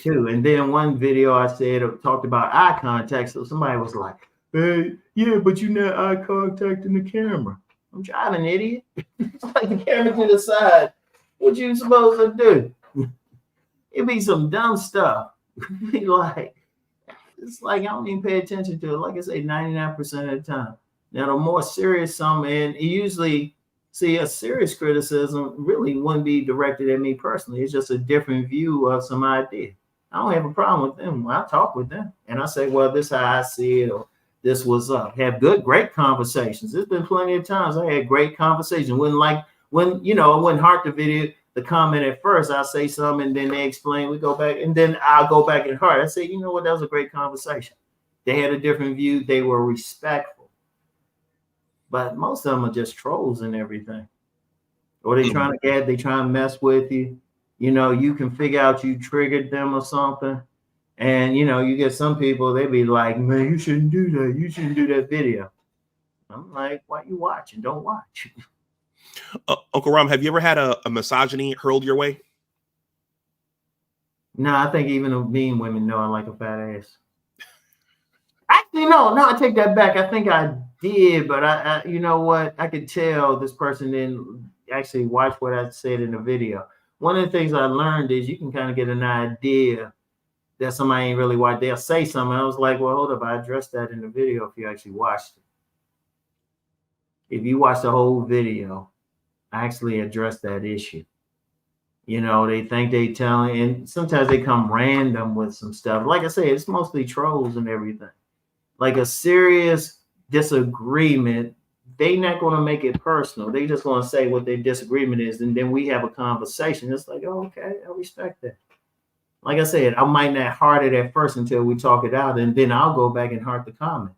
too. And then one video I said, talked about eye contact. So somebody was like, hey, yeah, but you're not eye contacting the camera. I'm driving, idiot. It's like the camera to the side. What you supposed to do? It be some dumb stuff. Be like, it's like I don't even pay attention to it. Like I say, 99% of the time. Now, the more serious some, and usually, see, a serious criticism really wouldn't be directed at me personally. It's just a different view of some idea. I don't have a problem with them. I talk with them, and I say, well, this is how I see it, or this was up. Have great conversations. There's been plenty of times I had great conversations. When you know, I wouldn't heart the comment at first. I'll say something, and then they explain. We go back, and then I'll go back and heart. I say, you know what, that was a great conversation. They had a different view. They were respectful. But most of them are just trolls and everything. Or they try to mess with you. You know, you can figure out you triggered them or something. And, you know, you get some people, they be like, man, you shouldn't do that. You shouldn't do that video. I'm like, why you watching? Don't watch. Uncle Rom, have you ever had a misogyny hurled your way? No, I think even the mean women know I like a fat ass. Actually, no, I take that back. I think I did, but I you know what? I could tell this person didn't actually watch what I said in the video. One of the things I learned is you can kind of get an idea that somebody ain't really watched. They'll say something. I was like, well, hold up. I addressed that in the video if you actually watched it. If you watch the whole video, I actually addressed that issue. You know, they think they telling, and sometimes they come random with some stuff. Like I say, it's mostly trolls and everything. Like a serious disagreement, they not going to make it personal. They just going to say what their disagreement is, and then we have a conversation. It's like, oh, okay, I respect that. Like I said, I might not heart it at first until we talk it out, and then I'll go back and heart the comment,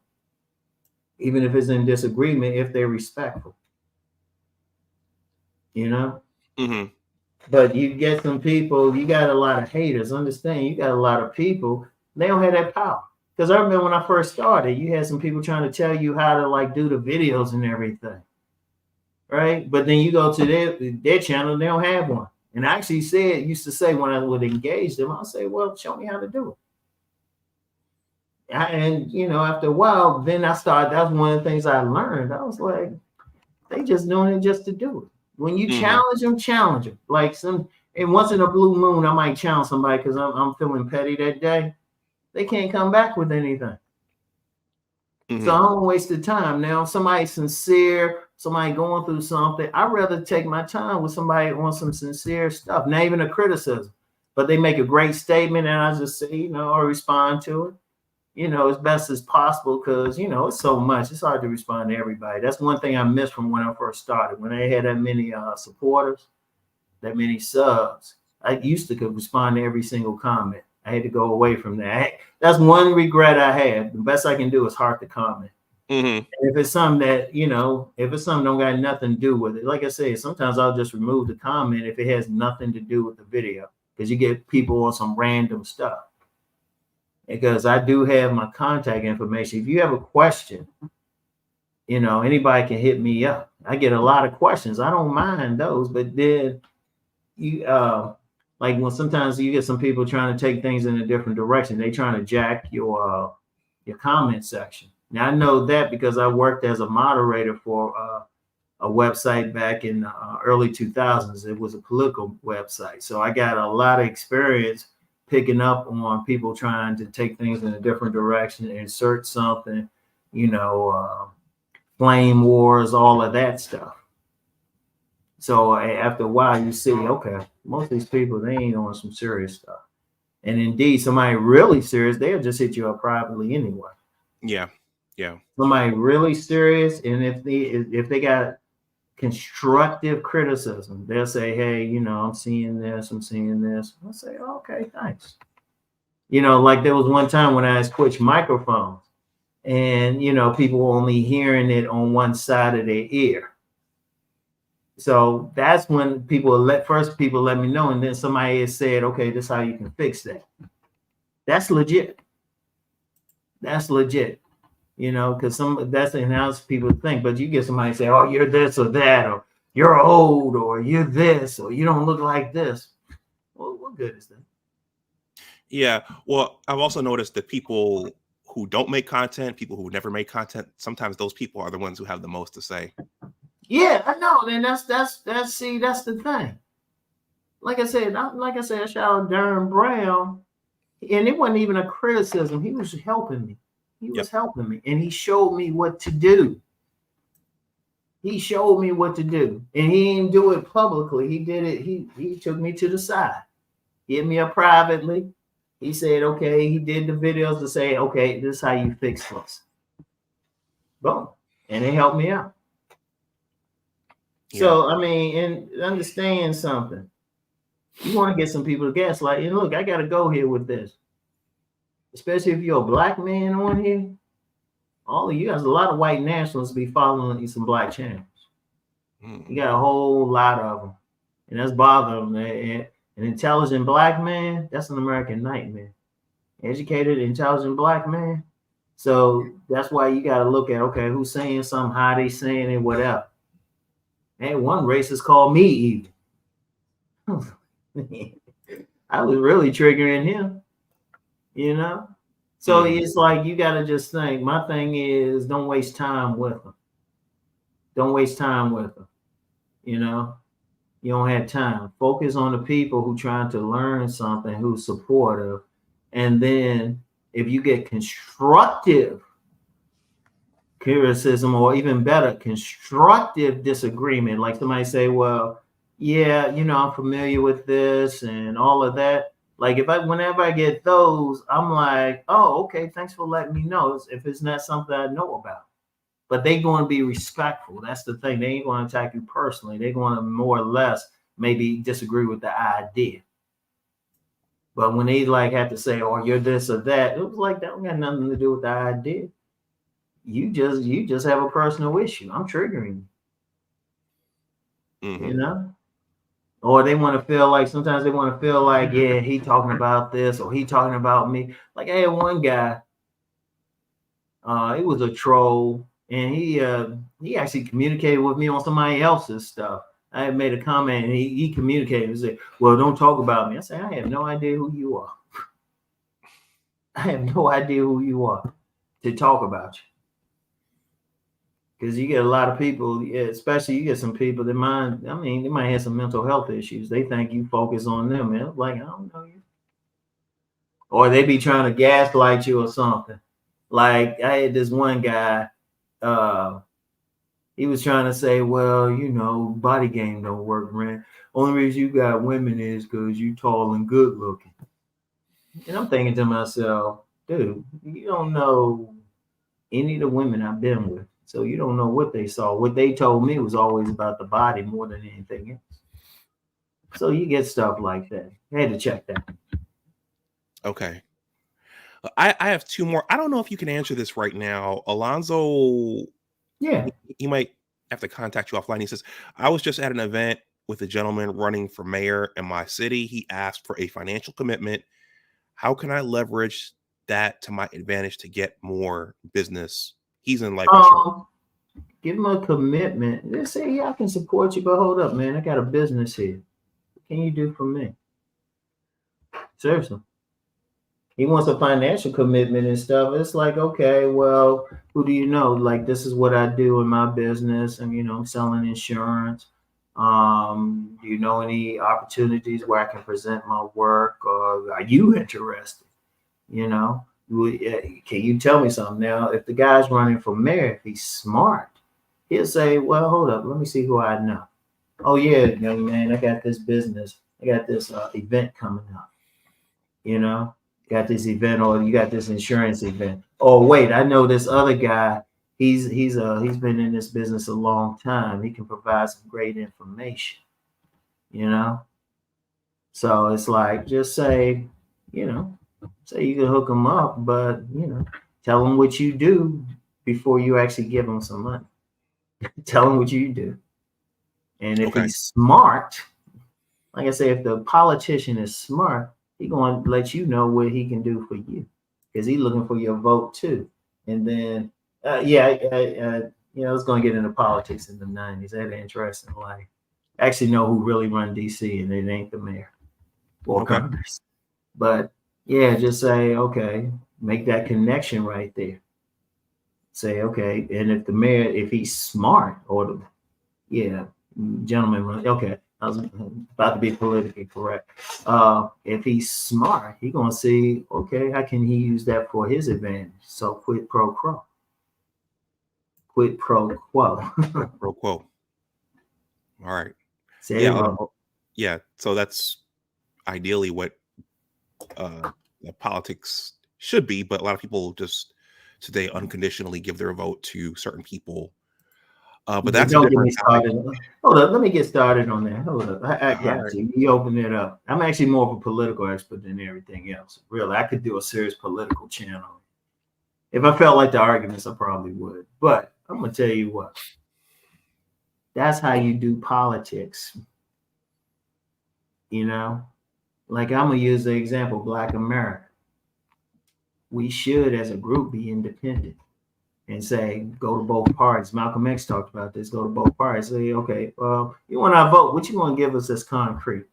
even if it's in disagreement, if they're respectful. You know? Mm-hmm. But you get some people, you got a lot of haters. Understand, you got a lot of people, they don't have that power. Because I remember when I first started, you had some people trying to tell you how to like do the videos and everything. Right? But then you go to their channel, they don't have one. And I actually used to say when I would engage them, I'll say, well, show me how to do it. And, you know, after a while, then that's one of the things I learned. I was like, they just doing it just to do it. When you challenge them. Like and once in a blue moon, I might challenge somebody because I'm feeling petty that day. They can't come back with anything. So I don't waste the time. Now, if somebody's sincere, somebody going through something, I'd rather take my time with somebody on some sincere stuff, not even a criticism, but they make a great statement and I just say, you know, or respond to it. as best as possible, because, it's so much. It's hard to respond to everybody. That's one thing I missed from when I first started. When I had that many supporters, that many subs, I used to could respond to every single comment. I had to go away from that. That's one regret I had. The best I can do is heart the comment. Mm-hmm. If it's something that, if it's something don't got nothing to do with it, like I say, sometimes I'll just remove the comment if it has nothing to do with the video, because you get people on some random stuff. Because I do have my contact information. If you have a question, anybody can hit me up. I get a lot of questions. I don't mind those, but then you like when sometimes you get some people trying to take things in a different direction. They trying to jack your comment section. Now I know that because I worked as a moderator for a website back in the early 2000s. It was a political website, so I got a lot of experience picking up on people trying to take things in a different direction, insert something, flame wars, all of that stuff. So after a while, you see, okay, most of these people, they ain't on some serious stuff. And indeed, somebody really serious, they'll just hit you up privately anyway. Yeah. Somebody really serious, and if they got constructive criticism, they'll say, hey, I'm seeing this. I'll say, oh, okay, thanks. Like there was one time when I switched microphones, and people were only hearing it on one side of their ear. So that's when people let me know, and then somebody has said, okay, this is how you can fix that. That's legit. Because that's how people think. But you get somebody say, oh, you're this or that, or you're old, or you're this, or you don't look like this. Well, what good is that? Yeah. Well, I've also noticed that people who don't make content, people who never make content, sometimes those people are the ones who have the most to say. Yeah, I know. And that's the thing. Like I said, I shout out Darren Brown, and it wasn't even a criticism. He was helping me. Helping me, and he showed me what to do. And he didn't do it publicly. He did it. He took me to the side, hit me up privately. He said, okay, he did the videos to say, okay, this is how you fix this. Boom. And it helped me out. Yeah. So, and understand something. You want to get some people to gaslight. And look, I got to go here with this. Especially if you're a black man on here, all of you guys, a lot of white nationalists be following some black channels. You got a whole lot of them, and that's bothering them. An intelligent black man, that's an American nightmare. Educated, intelligent black man. So that's why you got to look at, okay, who's saying something, how they saying it, whatever. And one racist called me evil. I was really triggering him. So it's like you got to just think. My thing is, don't waste time with them. You don't have time. Focus on the people who trying to learn something, who's supportive. And then if you get constructive criticism, or even better, constructive disagreement, like somebody say, well, yeah, I'm familiar with this and all of that. Like whenever I get those, I'm like, oh, okay, thanks for letting me know if it's not something I know about. But they're going to be respectful. That's the thing. They ain't going to attack you personally. They're going to more or less maybe disagree with the idea. But when they have to say, oh, you're this or that, it was like, that don't got nothing to do with the idea. You just have a personal issue. I'm triggering you. Or they want to feel like, sometimes they want to feel like, yeah, he talking about this or he talking about me. Like I had one guy, he was a troll, and he actually communicated with me on somebody else's stuff. I had made a comment, and he communicated and said, well, don't talk about me. I said, I have no idea who you are. I have no idea who you are to talk about you. Because you get a lot of people, especially you get some people that they might have some mental health issues. They think you focus on them, man. Like, I don't know you. Or they be trying to gaslight you or something. Like, I had this one guy, he was trying to say, well, body game don't work, man. Only reason you got women is because you tall and good looking. And I'm thinking to myself, dude, you don't know any of the women I've been with. So you don't know what they saw. What they told me was always about the body more than anything else. So you get stuff like that. I had to check that. Okay. I have two more. I don't know if you can answer this right now. Alonzo, Yeah. he might have to contact you offline. He says, I was just at an event with a gentleman running for mayor in my city. He asked for a financial commitment. How can I leverage that to my advantage to get more business? He's in life insurance. Give him a commitment. Just say, yeah, I can support you, but hold up, man. I got a business here. What can you do for me? Seriously. He wants a financial commitment and stuff. It's like, okay, well, who do you know? Like, this is what I do in my business. And, I'm selling insurance. Do you know any opportunities where I can present my work? Or are you interested? Can you tell me something? Now, if the guy's running for mayor, if he's smart, he'll say, well, hold up. Let me see who I know. Oh, yeah, young man, I got this business. I got this event coming up. Got this event, or you got this insurance event. Oh, wait, I know this other guy. He's been in this business a long time. He can provide some great information. So it's like, just say, say you can hook him up, but tell him what you do before you actually give him some money. Tell him what you do. And if he's smart, like I say, if the politician is smart, he's going to let you know what he can do for you, because he's looking for your vote too. And then, it's going to get into politics in the 90s. That's interesting. Like, actually know who really run DC, and it ain't the mayor or Congress. But yeah, just say, okay, make that connection right there. Say, okay, and if the mayor, if he's smart, gentleman, okay, I was about to be politically correct. If he's smart, he's gonna see, okay, how can he use that for his advantage? So quid pro quo. Quid pro quo. Pro quo. All right. Say yeah. So that's ideally what politics should be, but a lot of people just today unconditionally give their vote to certain people. But that's don't get me started. Hold up, let me get started on that. Hold up, I got you. You open it up. I'm actually more of a political expert than everything else. Really, I could do a serious political channel. If I felt like the arguments, I probably would. But I'm gonna tell you what. That's how you do politics. Like, I'm gonna use the example, Black America. We should, as a group, be independent and say, go to both parties. Malcolm X talked about this. Go to both parties. Say, okay, well, you want our vote? What you want to give us that's concrete?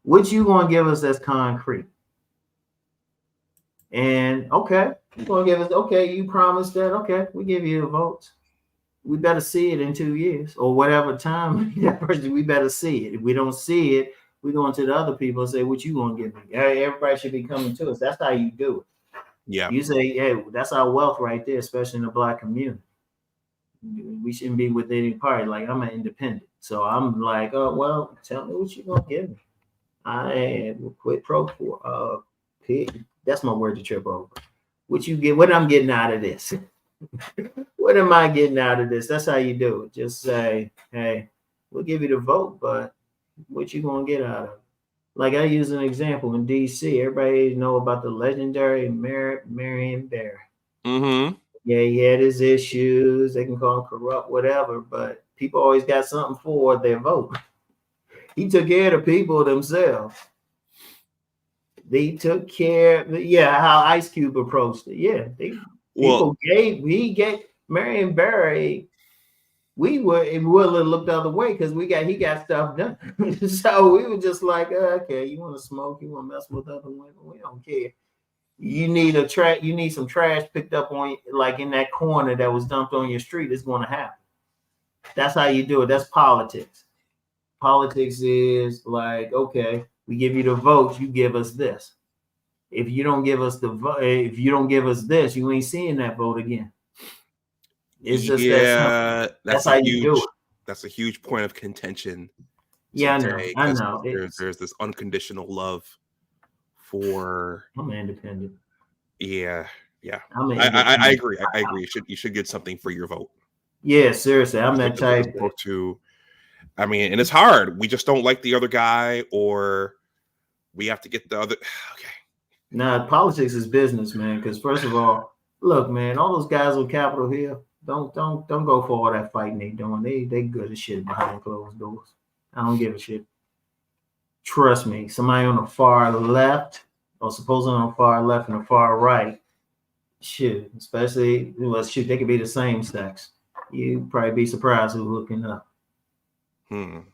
What you want to give us that's concrete? And okay, you're going to give us, okay, you promised that. Okay, we give you the votes. We better see it in 2 years or whatever time. We better see it. If we don't see it, we go into the other people and say, what you going to give me? Hey, everybody should be coming to us. That's how you do it. Yeah. You say, hey, that's our wealth right there, especially in the Black community. We shouldn't be with any party. Like, I'm an independent. So I'm like, oh, well, tell me what you're going to give me. I quit pro for that's my word to trip over. What you get, what I'm getting out of this. What am I getting out of this? That's how you do it. Just say, hey, we'll give you the vote, but what you going to get out of it? Like, I use an example in DC. Everybody know about the legendary Marion Barry. Mm-hmm. Yeah, he had his issues. They can call him corrupt, whatever, but people always got something for their vote. He took care of the people themselves. They took care, how Ice Cube approached it. Yeah, he gave Marion Barry. We would have looked the other way because he got stuff done. So we were just like, okay, you want to smoke, you want to mess with other women, we don't care. You need some trash picked up on, like, in that corner that was dumped on your street. It's going to happen. That's how you do it. That's politics. Politics is like, okay, we give you the vote, you give us this. If you don't give us the vote, if you don't give us this, you ain't seeing that vote again. It's just that's how you do it. That's a huge point of contention. Yeah, I know. There's this unconditional love for. I'm independent. Yeah. I'm an I independent. agree. I agree. You should get something for your vote. Yeah, seriously, I'm that As type. opposed to, I mean, and it's hard. We just don't like the other guy, or we have to get the other. Okay. Nah, politics is business, man. Because first of all, look, man, all those guys on Capitol Hill, don't go for all that fighting they doing. They good as shit behind closed doors. I don't give a shit. Trust me, somebody on the far left, or supposedly on the far left and the far right, shit, especially, well, shoot, they could be the same sex. You'd probably be surprised who's looking up. You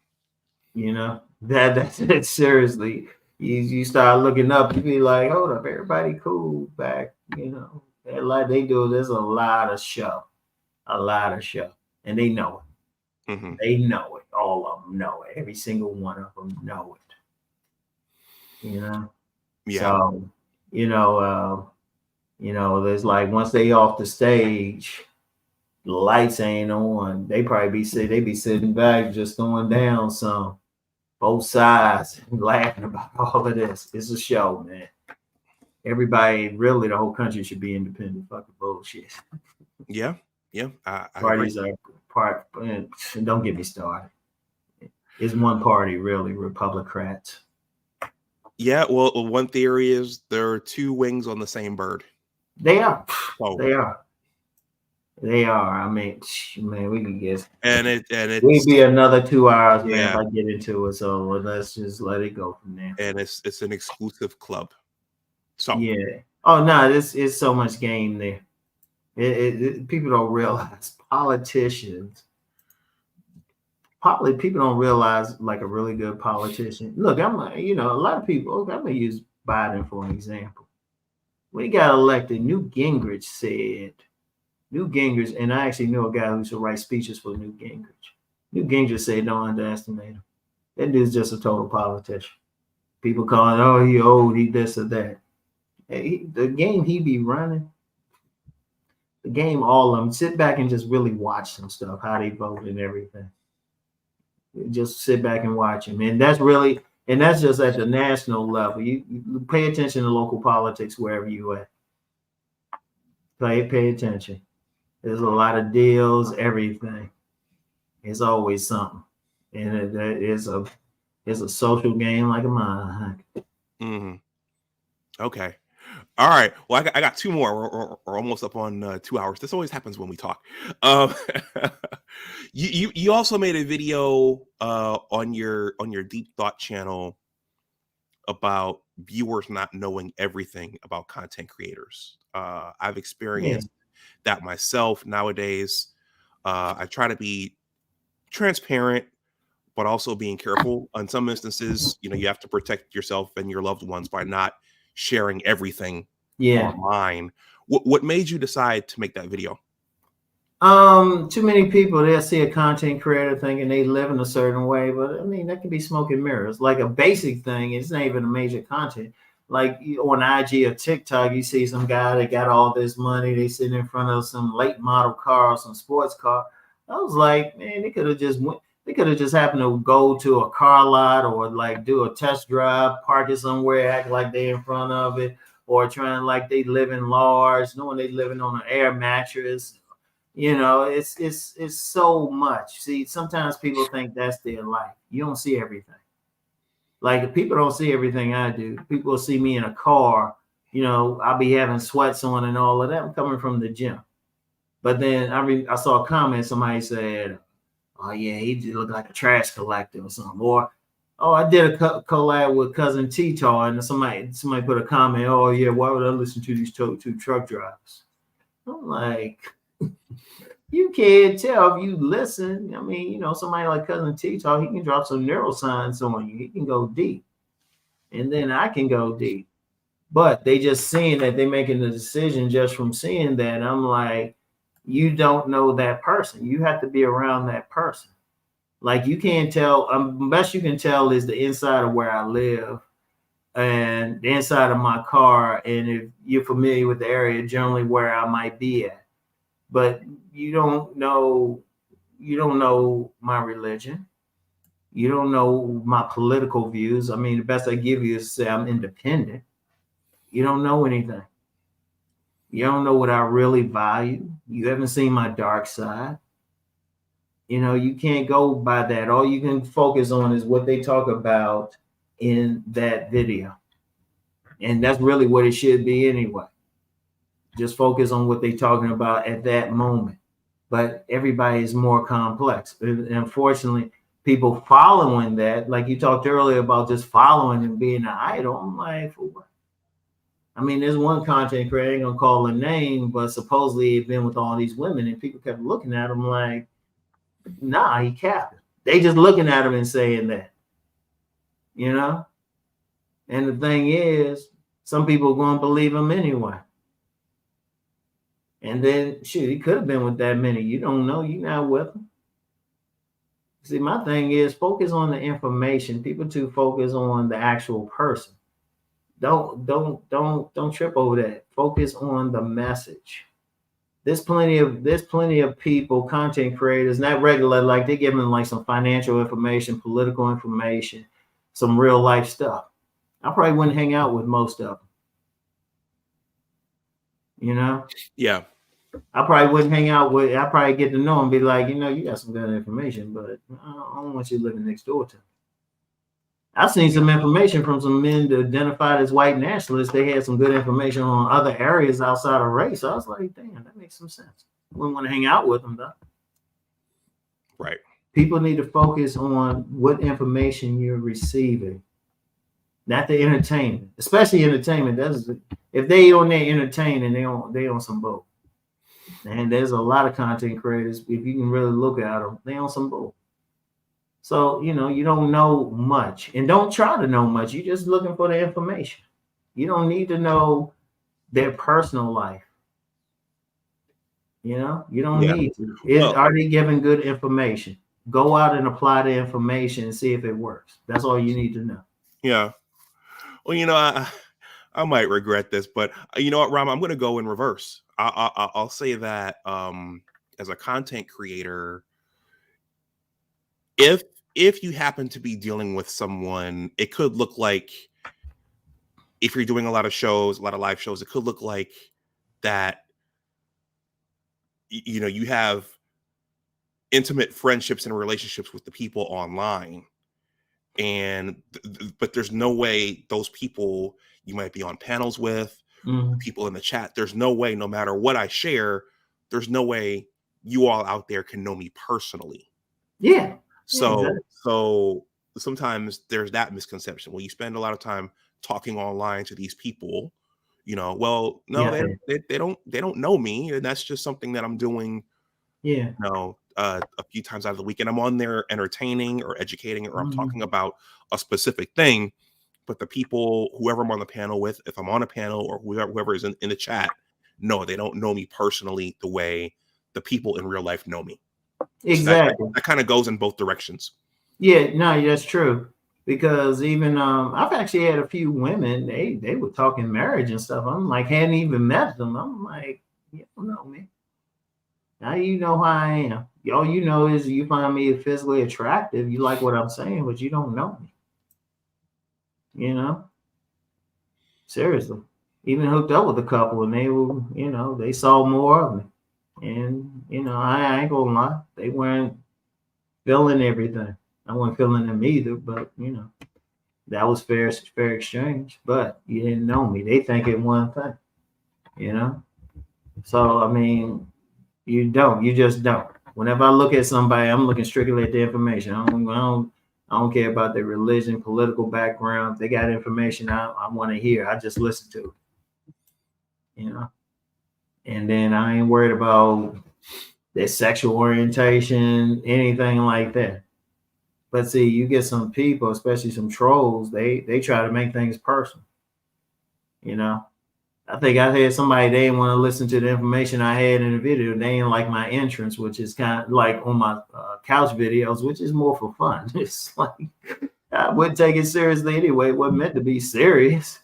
know, that's it. Seriously, you start looking up, you be like, hold up, everybody cool back. You know, like they do. There's a lot of show, and they know it. Mm-hmm. They know it. All of them know it. Every single one of them know it. You know. Yeah. So, there's like once they off the stage, the lights ain't on. They probably be sitting back just throwing down some. Both sides laughing about all of this. It's a show, man. Everybody, really, the whole country should be independent. Fucking bullshit. Yeah. I Parties are part, and don't get me started. It's one party, really, Republicans. Yeah. Well, one theory is there are two wings on the same bird. They are. Oh. They are. I mean, man, we can guess. And it we'd be another 2 hours, man, yeah. if I get into it. So let's just let it go from there. And it's an exclusive club. So yeah. Oh no, this is so much game there. People don't realize politicians. Probably people don't realize like a really good politician. Look, a lot of people. Okay, I'm gonna use Biden for an example. When he got elected, Newt Gingrich said. Newt Gingrich, and I actually know a guy who used to write speeches for Newt Gingrich. Newt Gingrich said, don't underestimate him. That dude's just a total politician. People calling, oh, he old, he this or that. The game he be running, the game, all of them, sit back and just really watch some stuff, how they vote and everything. Just sit back and watch him. And that's just at the national level. You pay attention to local politics wherever you at. Pay attention. There's a lot of deals, everything. It's always something. And it's a social game like a mine. Mm-hmm. Okay. All right. Well, I got two more. We're almost up on 2 hours. This always happens when we talk. You also made a video on your Deep Thought channel about viewers not knowing everything about content creators. I've experienced that myself nowadays. I try to be transparent, but also being careful. In some instances, you have to protect yourself and your loved ones by not sharing everything online. What made you decide to make that video? Too many people, they'll see a content creator thinking they live in a certain way, but I mean, that can be smoke and mirrors. Like a basic thing, it's not even a major content. Like on IG or TikTok, you see some guy that got all this money, they sitting in front of some late model car or some sports car. I was like, man, they could have just happened to go to a car lot or like do a test drive, park it somewhere, act like they in front of it, or trying like they living large, knowing they living on an air mattress. It's so much. See, sometimes people think that's their life. You don't see everything. Like if people don't see everything I do. People will see me in a car, I'll be having sweats on and all of that. I'm coming from the gym. But then I saw a comment, somebody said, oh yeah, he looked like a trash collector or something. Or, oh, I did a collab with Cousin T-Tar, and somebody put a comment, oh yeah, why would I listen to these two truck drivers? I'm like, you can't tell if you listen. I mean, somebody like Cousin T-Tar, he can drop some neuroscience on you. He can go deep. And then I can go deep. But they just seeing that they're making the decision just from seeing that. I'm like, you don't know that person. You have to be around that person. Like you can't tell. Best you can tell is the inside of where I live and the inside of my car. And if you're familiar with the area, generally where I might be at. But you don't know my religion. You don't know my political views. I mean, the best I give you is say I'm independent. You don't know anything. You don't know what I really value. You haven't seen my dark side. You know, you can't go by that. All you can focus on is what they talk about in that video. And that's really what it should be anyway. Just focus on what they're talking about at that moment. But everybody is more complex. And unfortunately, people following that, like you talked earlier about just following and being an idol, I'm like, for what? I mean, there's one content creator, I ain't gonna call a name, but supposedly he'd been with all these women, and people kept looking at him like, nah, he capping. They just looking at him and saying that, you know? And the thing is, some people are gonna believe him anyway. And then, shoot, he could have been with that many. You don't know, you're not with him. See, my thing is focus on the information. People too focus on the actual person. Don't trip over that. Focus on the message. There's plenty of people, content creators, not regular, like they give them like some financial information, political information, some real life stuff. I probably wouldn't hang out with most of them. You know? Yeah. I probably wouldn't hang out with, I probably get to know them and be like, you know, you got some good information, but I don't want you living next door to me. I've seen some information from some men that identified as white nationalists. They had some good information on other areas outside of race. I was like, damn, that makes some sense. I wouldn't want to hang out with them, though. Right. People need to focus on what information you're receiving, not the entertainment, especially entertainment. If they on there entertaining, they on some bull. And there's a lot of content creators, if you can really look at them, they on some bull. So, you know, you don't know much, and don't try to know much. You're just looking for the information. You don't need to know their personal life. You know, you don't need to. Are they giving good information? Go out and apply the information and see if it works. That's all you need to know. Yeah. Well, you know, I might regret this, but you know what, Rom, I'm going to go in reverse. I'll say that as a content creator, if you happen to be dealing with someone, it could look like, if you're doing a lot of shows, a lot of live shows, it could look like that, you know, you have intimate friendships and relationships with the people online. And but there's no way those people you might be on panels with, people in the chat, there's no way, no matter what I share, there's no way you all out there can know me personally. Yeah. So sometimes there's that misconception. Well, you spend a lot of time talking online to these people, you know, well, no, they don't know me, and that's just something that I'm doing. Yeah. You know, a few times out of the week, and I'm on there entertaining or educating, or I'm talking about a specific thing. But the people, whoever I'm on the panel with, if I'm on a panel, or whoever is in the chat, no, they don't know me personally the way the people in real life know me. Exactly. So that kind of goes in both directions. Yeah, no, that's true. Because even I've actually had a few women, they were talking marriage and stuff. I'm like, hadn't even met them. I'm like, you don't know me. Now you know who I am. All you know is you find me physically attractive. You like what I'm saying, but you don't know me. You know? Seriously. Even hooked up with a couple, and they were, you know, they saw more of me. And, you know, I ain't gonna lie. They weren't feeling everything. I wasn't feeling them either, but, you know, that was fair exchange. But you didn't know me. They think it one thing, you know? So, I mean, you just don't. Whenever I look at somebody, I'm looking strictly at the information. I don't care about their religion, political background. If they got information I want to hear, I just listen to it. You know? And then I ain't worried about their sexual orientation, anything like that. But see, you get some people, especially some trolls, they try to make things personal. You know? I think I had somebody, they didn't want to listen to the information I had in the video. They didn't like my entrance, which is kind of like on my couch videos, which is more for fun. It's like, I wouldn't take it seriously anyway. It wasn't meant to be serious.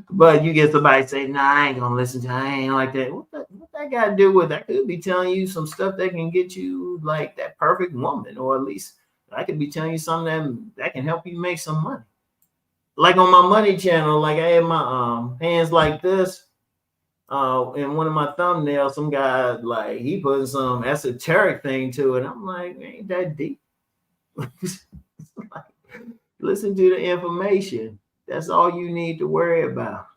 But you get somebody say, nah, I ain't going to listen to it. I ain't like that. What that got to do with it? I could be telling you some stuff that can get you like that perfect woman, or at least I could be telling you something that can help you make some money. like on my money channel, like I had my hands like this. In one of my thumbnails, some guy like he put some esoteric thing to it. I'm like, ain't that deep? Listen to the information. That's all you need to worry about.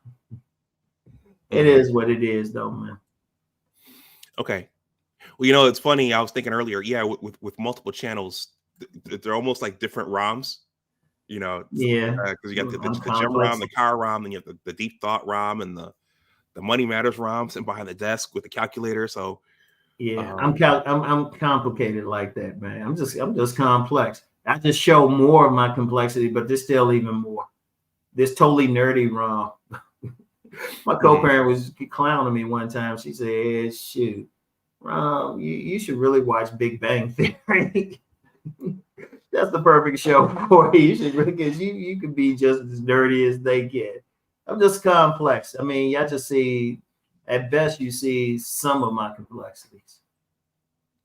It is what it is, though, man. Okay. Well, it's funny. I was thinking earlier, yeah, with multiple channels, they're almost like different ROMs. Yeah. Because you got the gem ROM, the car ROM, then you have the deep thought ROM, and the money matters ROM sitting behind the desk with the calculator. So yeah, I'm complicated like that, man. I'm just complex. I just show more of my complexity, but there's still even more. This totally nerdy ROM. My co-parent was clowning me one time. She said, hey, shoot, Rom, you should really watch Big Bang Theory. That's the perfect show for you. You should really, because you could be just as dirty as they get. I'm just complex. I mean, y'all just see, at best, you see some of my complexities.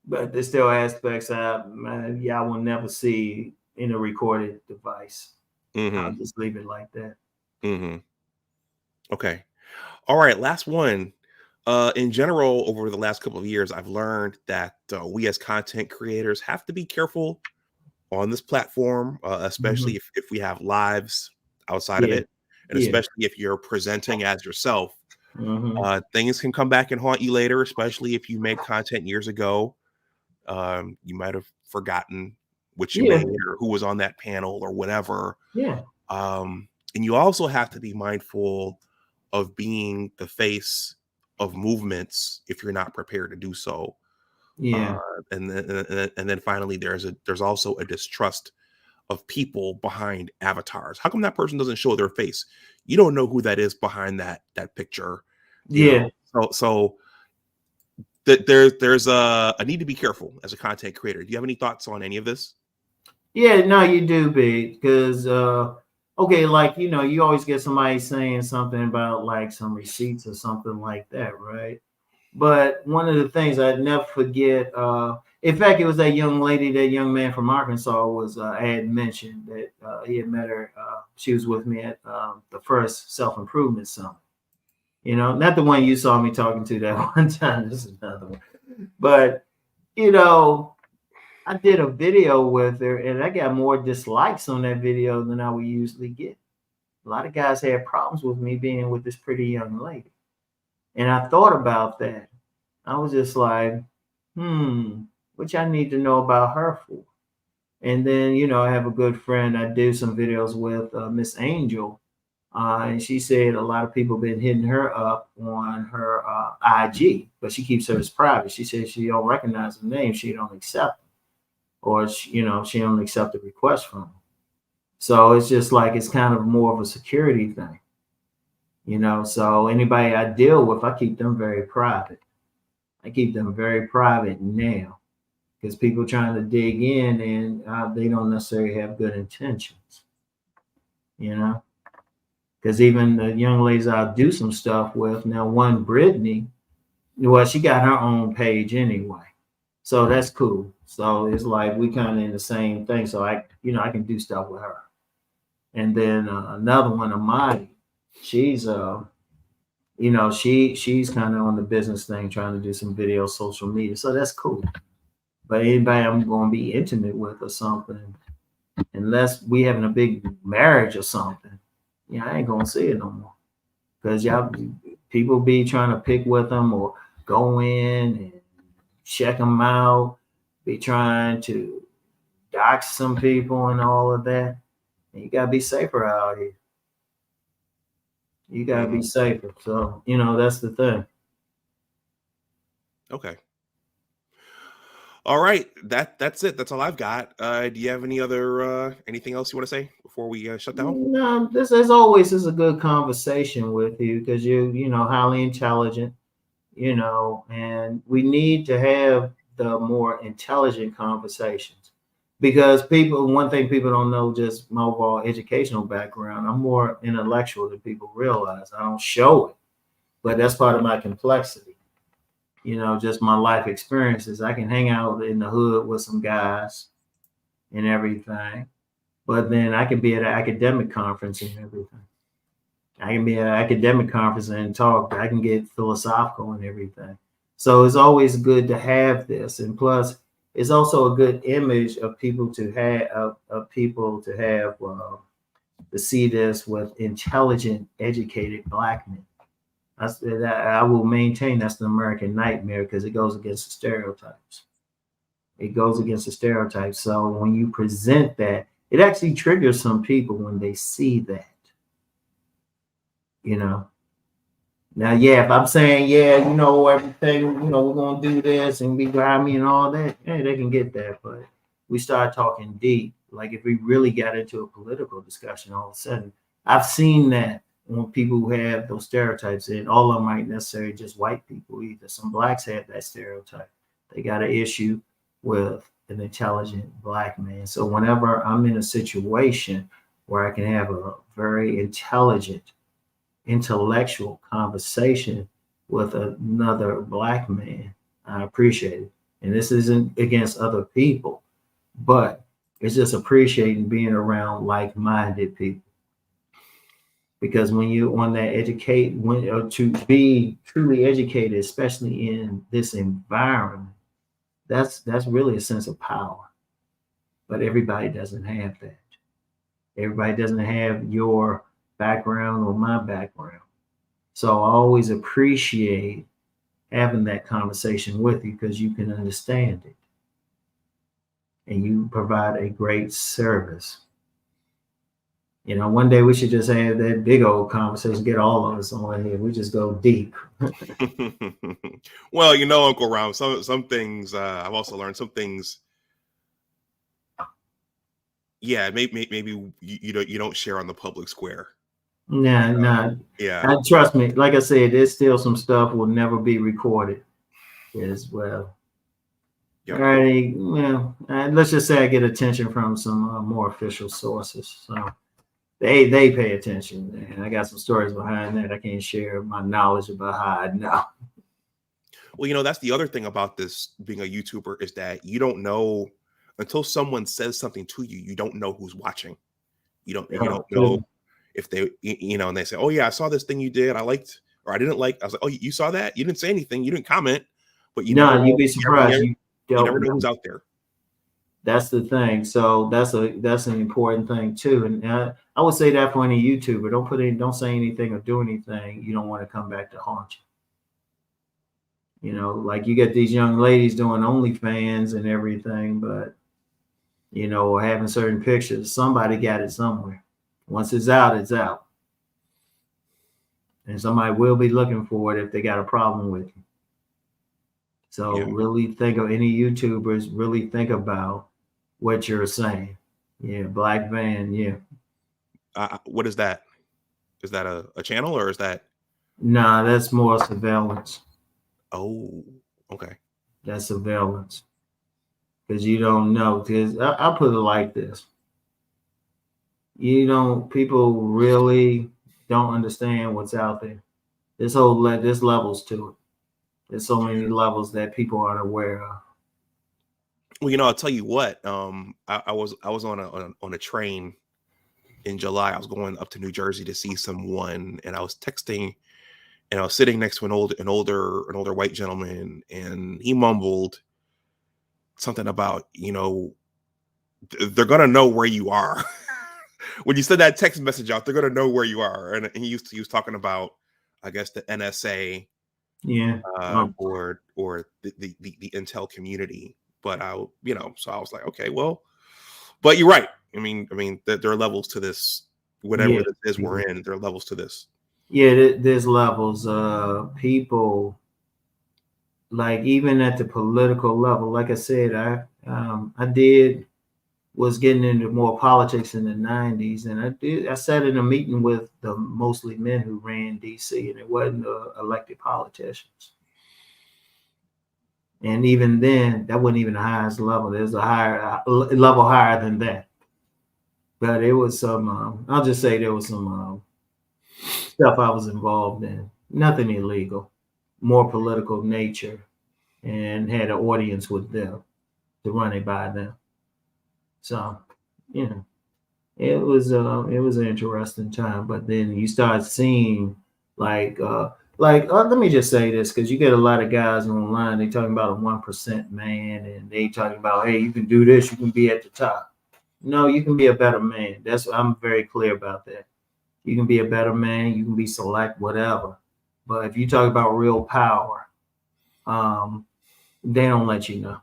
But there's still aspects y'all will never see in a recorded device. I'll just leave it like that. Okay. All right. Last one. In general, over the last couple of years, I've learned that we as content creators have to be careful on this platform, especially if we have lives outside of it, and especially if you're presenting as yourself. Things can come back and haunt you later, especially if you made content years ago. You might have forgotten which you made or who was on that panel or whatever. And you also have to be mindful of being the face of movements if you're not prepared to do so. And then finally, there's also a distrust of people behind avatars. How come that person doesn't show their face? You don't know who that is behind that picture. You know? So there's a need to be careful as a content creator. Do you have any thoughts on any of this? Yeah, no, you do, because okay, like you always get somebody saying something about like some receipts or something like that, right? But one of the things I'd never forget, in fact, it was that young man from Arkansas I had mentioned that he had met her. She was with me at the first self-improvement summit. Not the one you saw me talking to that one time. This is another one. But, I did a video with her and I got more dislikes on that video than I would usually get. A lot of guys had problems with me being with this pretty young lady. And I thought about that. I was just like, which I need to know about her for. And then, I have a good friend I do some videos with, Miss Angel. And she said a lot of people been hitting her up on her IG, but she keeps hers private. She said she don't recognize the name. She don't accept them. Or, she don't accept the request from them. So it's just like, it's kind of more of a security thing. So anybody I deal with, I keep them very private. I keep them very private now because people trying to dig in and they don't necessarily have good intentions, because even the young ladies I do some stuff with now, one Brittany, well, she got her own page anyway. So that's cool. So it's like we kind of in the same thing. So I can do stuff with her. And then another one, Amadi, she's she's kind of on the business thing, trying to do some video, social media. So that's cool. But anybody I'm going to be intimate with or something, unless we having a big marriage or something, I ain't going to see it no more. Because people be trying to pick with them or go in and check them out, be trying to dox some people and all of that. And you got to be safer out here. You got to be safer. So, that's the thing. Okay. All right. That's it. That's all I've got. Do you have any other anything else you want to say before we shut down? No, this as always is a good conversation with you because you're highly intelligent, and we need to have the more intelligent conversations because one thing people don't know, just my overall educational background, I'm more intellectual than people realize. I don't show it, but that's part of my complexity. Just my life experiences. I can hang out in the hood with some guys and everything. But then I could be at an academic conference and everything. I can be at an academic conference and talk. I can get philosophical and everything. So it's always good to have this. And plus, it's also a good image of people to have, to see this with intelligent, educated Black men. I will maintain that's the American nightmare because it goes against the stereotypes. It goes against the stereotypes. So when you present that, it actually triggers some people when they see that. You know. Now, yeah, if I'm saying, yeah, you know, everything, you know, we're gonna do this and be grimy and all that, yeah, they can get that. But we start talking deep. Like if we really got into a political discussion, all of a sudden, I've seen that when people who have those stereotypes, and all of them aren't necessarily just white people either. Some Blacks have that stereotype. They got an issue with an intelligent Black man. So whenever I'm in a situation where I can have a very intelligent, intellectual conversation with another Black man, I appreciate it. And this isn't against other people, but it's just appreciating being around like-minded people. Because when you want to to be truly educated, especially in this environment, that's really a sense of power. But everybody doesn't have that. Everybody doesn't have your background or my background. So I always appreciate having that conversation with you because you can understand it. And you provide a great service. You know, one day we should just have that big old conversation, get all of us on here. We just go deep. Well, you know, Uncle Rom, some things I've also learned. Some things, yeah, maybe you don't share on the public square. Nah. Yeah. Trust me, like I said, there's still some stuff will never be recorded as well. Yep. All right, well, let's just say I get attention from some more official sources. So they pay attention, and I got some stories behind that. I can't share my knowledge about how I know. Well, you know, that's the other thing about this being a YouTuber is that you don't know until someone says something to you. You don't know who's watching. You don't know if they, you know, and they say, "Oh yeah, I saw this thing you did. I liked or I didn't like." I was like, "Oh, you saw that? You didn't say anything. You didn't comment." But you'd be surprised. You never know who's out there. That's the thing. So that's an important thing too. And I would say that for any YouTuber, don't say anything or do anything you don't want to come back to haunt you. You know, like you get these young ladies doing OnlyFans and everything, but you know, or having certain pictures. Somebody got it somewhere. Once it's out, it's out. And somebody will be looking for it if they got a problem with you. So really think of any YouTubers, really think about what you're saying. Yeah, Black Van, yeah. What is that? Is that a channel or is that? Nah, that's more surveillance. Oh, okay. That's surveillance. Because you don't know. Because I'll put it like this. People really don't understand what's out there. There's levels to it. There's so many levels that people aren't aware of. Well, you know, I'll tell you what. I was on a train in July. I was going up to New Jersey to see someone, and I was texting, and I was sitting next to an older white gentleman, and he mumbled something about, you know, they're gonna know where you are. When you send that text message out, they're gonna know where you are. And he was talking about, I guess, the NSA. Yeah. Or the intel community. But so I was like, okay, well, but you're right. I mean, there are levels to this. Whatever this is we're in, there are levels to this. Yeah, there's levels. People, like even at the political level, like I said, I was getting into more politics in the 90s, and I sat in a meeting with the mostly men who ran DC, and it wasn't elected politicians. And even then, that wasn't even the highest level. There's a level higher than that. But it was some, I'll just say there was some stuff I was involved in. Nothing illegal, more political nature, and had an audience with them to run it by them. So, you know, it was an interesting time. But then you start seeing like let me just say this, because you get a lot of guys online, they talking about a 1% man, and they talking about, hey, you can do this, you can be at the top. No, you can be a better man. I'm very clear about that. You can be a better man, you can be select, whatever. But if you talk about real power, they don't let you know.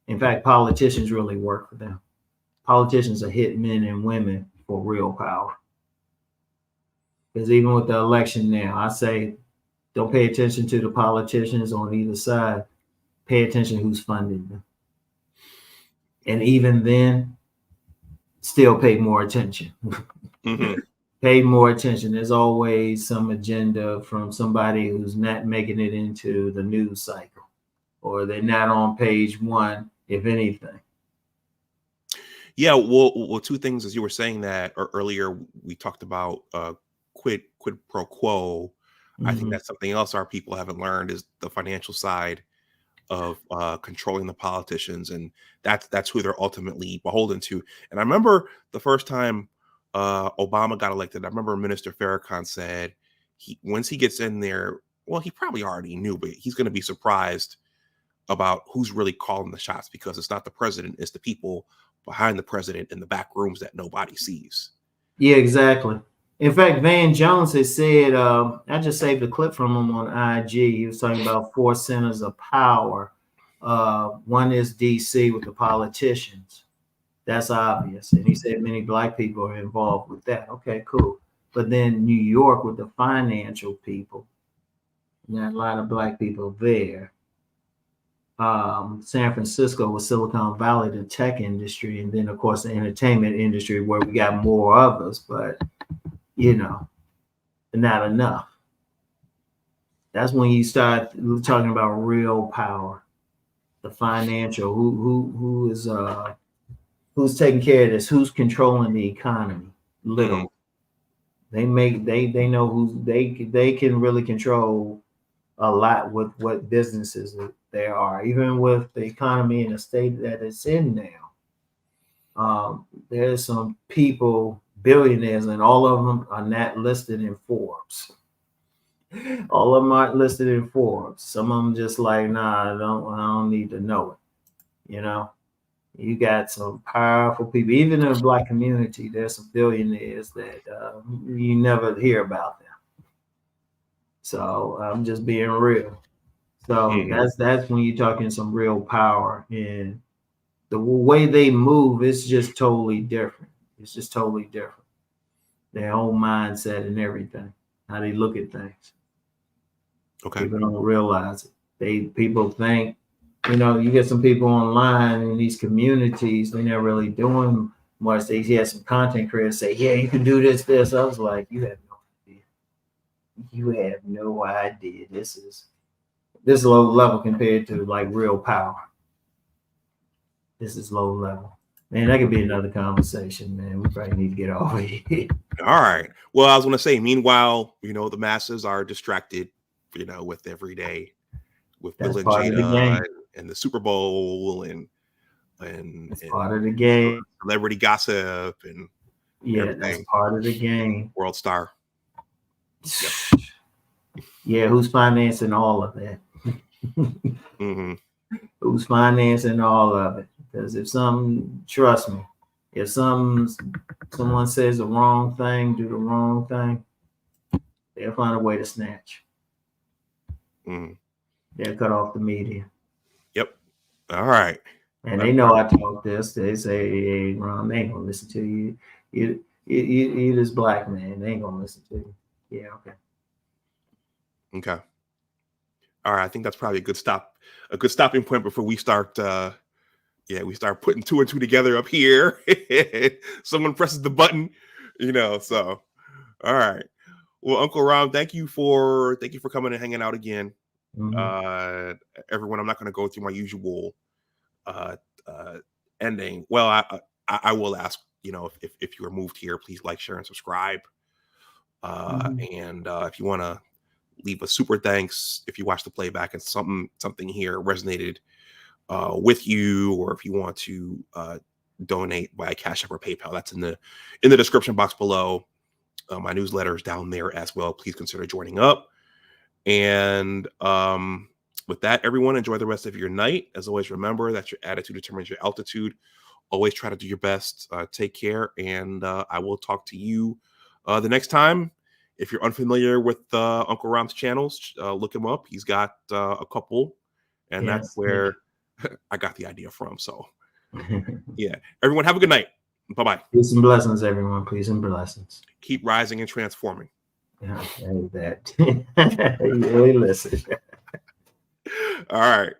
In fact, politicians really work for them. Politicians are hit men and women for real power. Because even with the election now, I say, don't pay attention to the politicians on either side. Pay attention who's funding them. And even then, still pay more attention. Mm-hmm. Pay more attention. There's always some agenda from somebody who's not making it into the news cycle, or they're not on page one, if anything. Yeah, well, two things, as you were saying that earlier, we talked about quid pro quo. I think that's something else our people haven't learned, is the financial side of controlling the politicians, and that's who they're ultimately beholden to. And I remember the first time Obama got elected, I remember Minister Farrakhan said once he gets in there, well, he probably already knew, but he's going to be surprised about who's really calling the shots, because it's not the president, it's the people behind the president in the back rooms that nobody sees. Yeah, exactly. In fact, Van Jones has said, I just saved a clip from him on IG. He was talking about 4 centers of power. One is DC with the politicians. That's obvious. And he said many Black people are involved with that. Okay, cool. But then New York with the financial people, not a lot of Black people there. San Francisco with Silicon Valley, the tech industry, and then of course the entertainment industry, where we got more of us, but not enough. That's when you start talking about real power, the financial, who's taking care of this, who's controlling the economy. Literally, they know who they can really control a lot with what businesses there are, even with the economy and the state that it's in now. There's some people, billionaires, and all of them are not listed in Forbes. All of them aren't listed in Forbes. Some of them just like, nah, I don't need to know it. You got some powerful people, even in the Black community. There's some billionaires that you never hear about them. So I'm just being real. So that's when you're talking some real power, and the way they move is just totally different. It's just totally different. Their whole mindset and everything, how they look at things. Okay. People don't realize it. People think, you get some people online in these communities, they're not really doing much. They had some content creators say, yeah, you can do this. I was like, you have no idea. You have no idea. This is low level compared to like real power. This is low level. Man, that could be another conversation, man. We probably need to get off of here. All right. Well, I was going to say, meanwhile, the masses are distracted, with every day, with Bill and Jada and the Super Bowl and part of the game. Celebrity gossip and everything. That's part of the game. World star. Yep. Yeah, who's financing all of that? Who's financing all of it? Because trust me, if someone says the wrong thing, do the wrong thing, they'll find a way to snatch. They'll cut off the media. Yep. All right. And they know I talk this. They say, hey, Ron, they ain't gonna listen to you. You this Black man, they ain't gonna listen to you. Yeah, okay. All right. I think that's probably a good stopping point before we start we start putting 2 and 2 together up here. Someone presses the button, so all right. Well, Uncle Rom, thank you for coming and hanging out again. Everyone, I'm not going to go through my usual ending. Well, I will ask, if you are moved here, please like, share, and subscribe. And if you want to leave a super thanks, if you watch the playback and something here resonated with you, or if you want to donate via Cash App or PayPal. That's in the description box below. My newsletter is down there as well. Please consider joining up. And with that, everyone, enjoy the rest of your night. As always, remember that your attitude determines your altitude. Always try to do your best. Take care, and I will talk to you the next time. If you're unfamiliar with Uncle Rom's channels, look him up. He's got a couple, and that's where I got the idea from. So, yeah. Everyone, have a good night. Bye-bye. Peace and blessings, everyone. Peace and blessings. Keep rising and transforming. Yeah, that. You really listen. All right.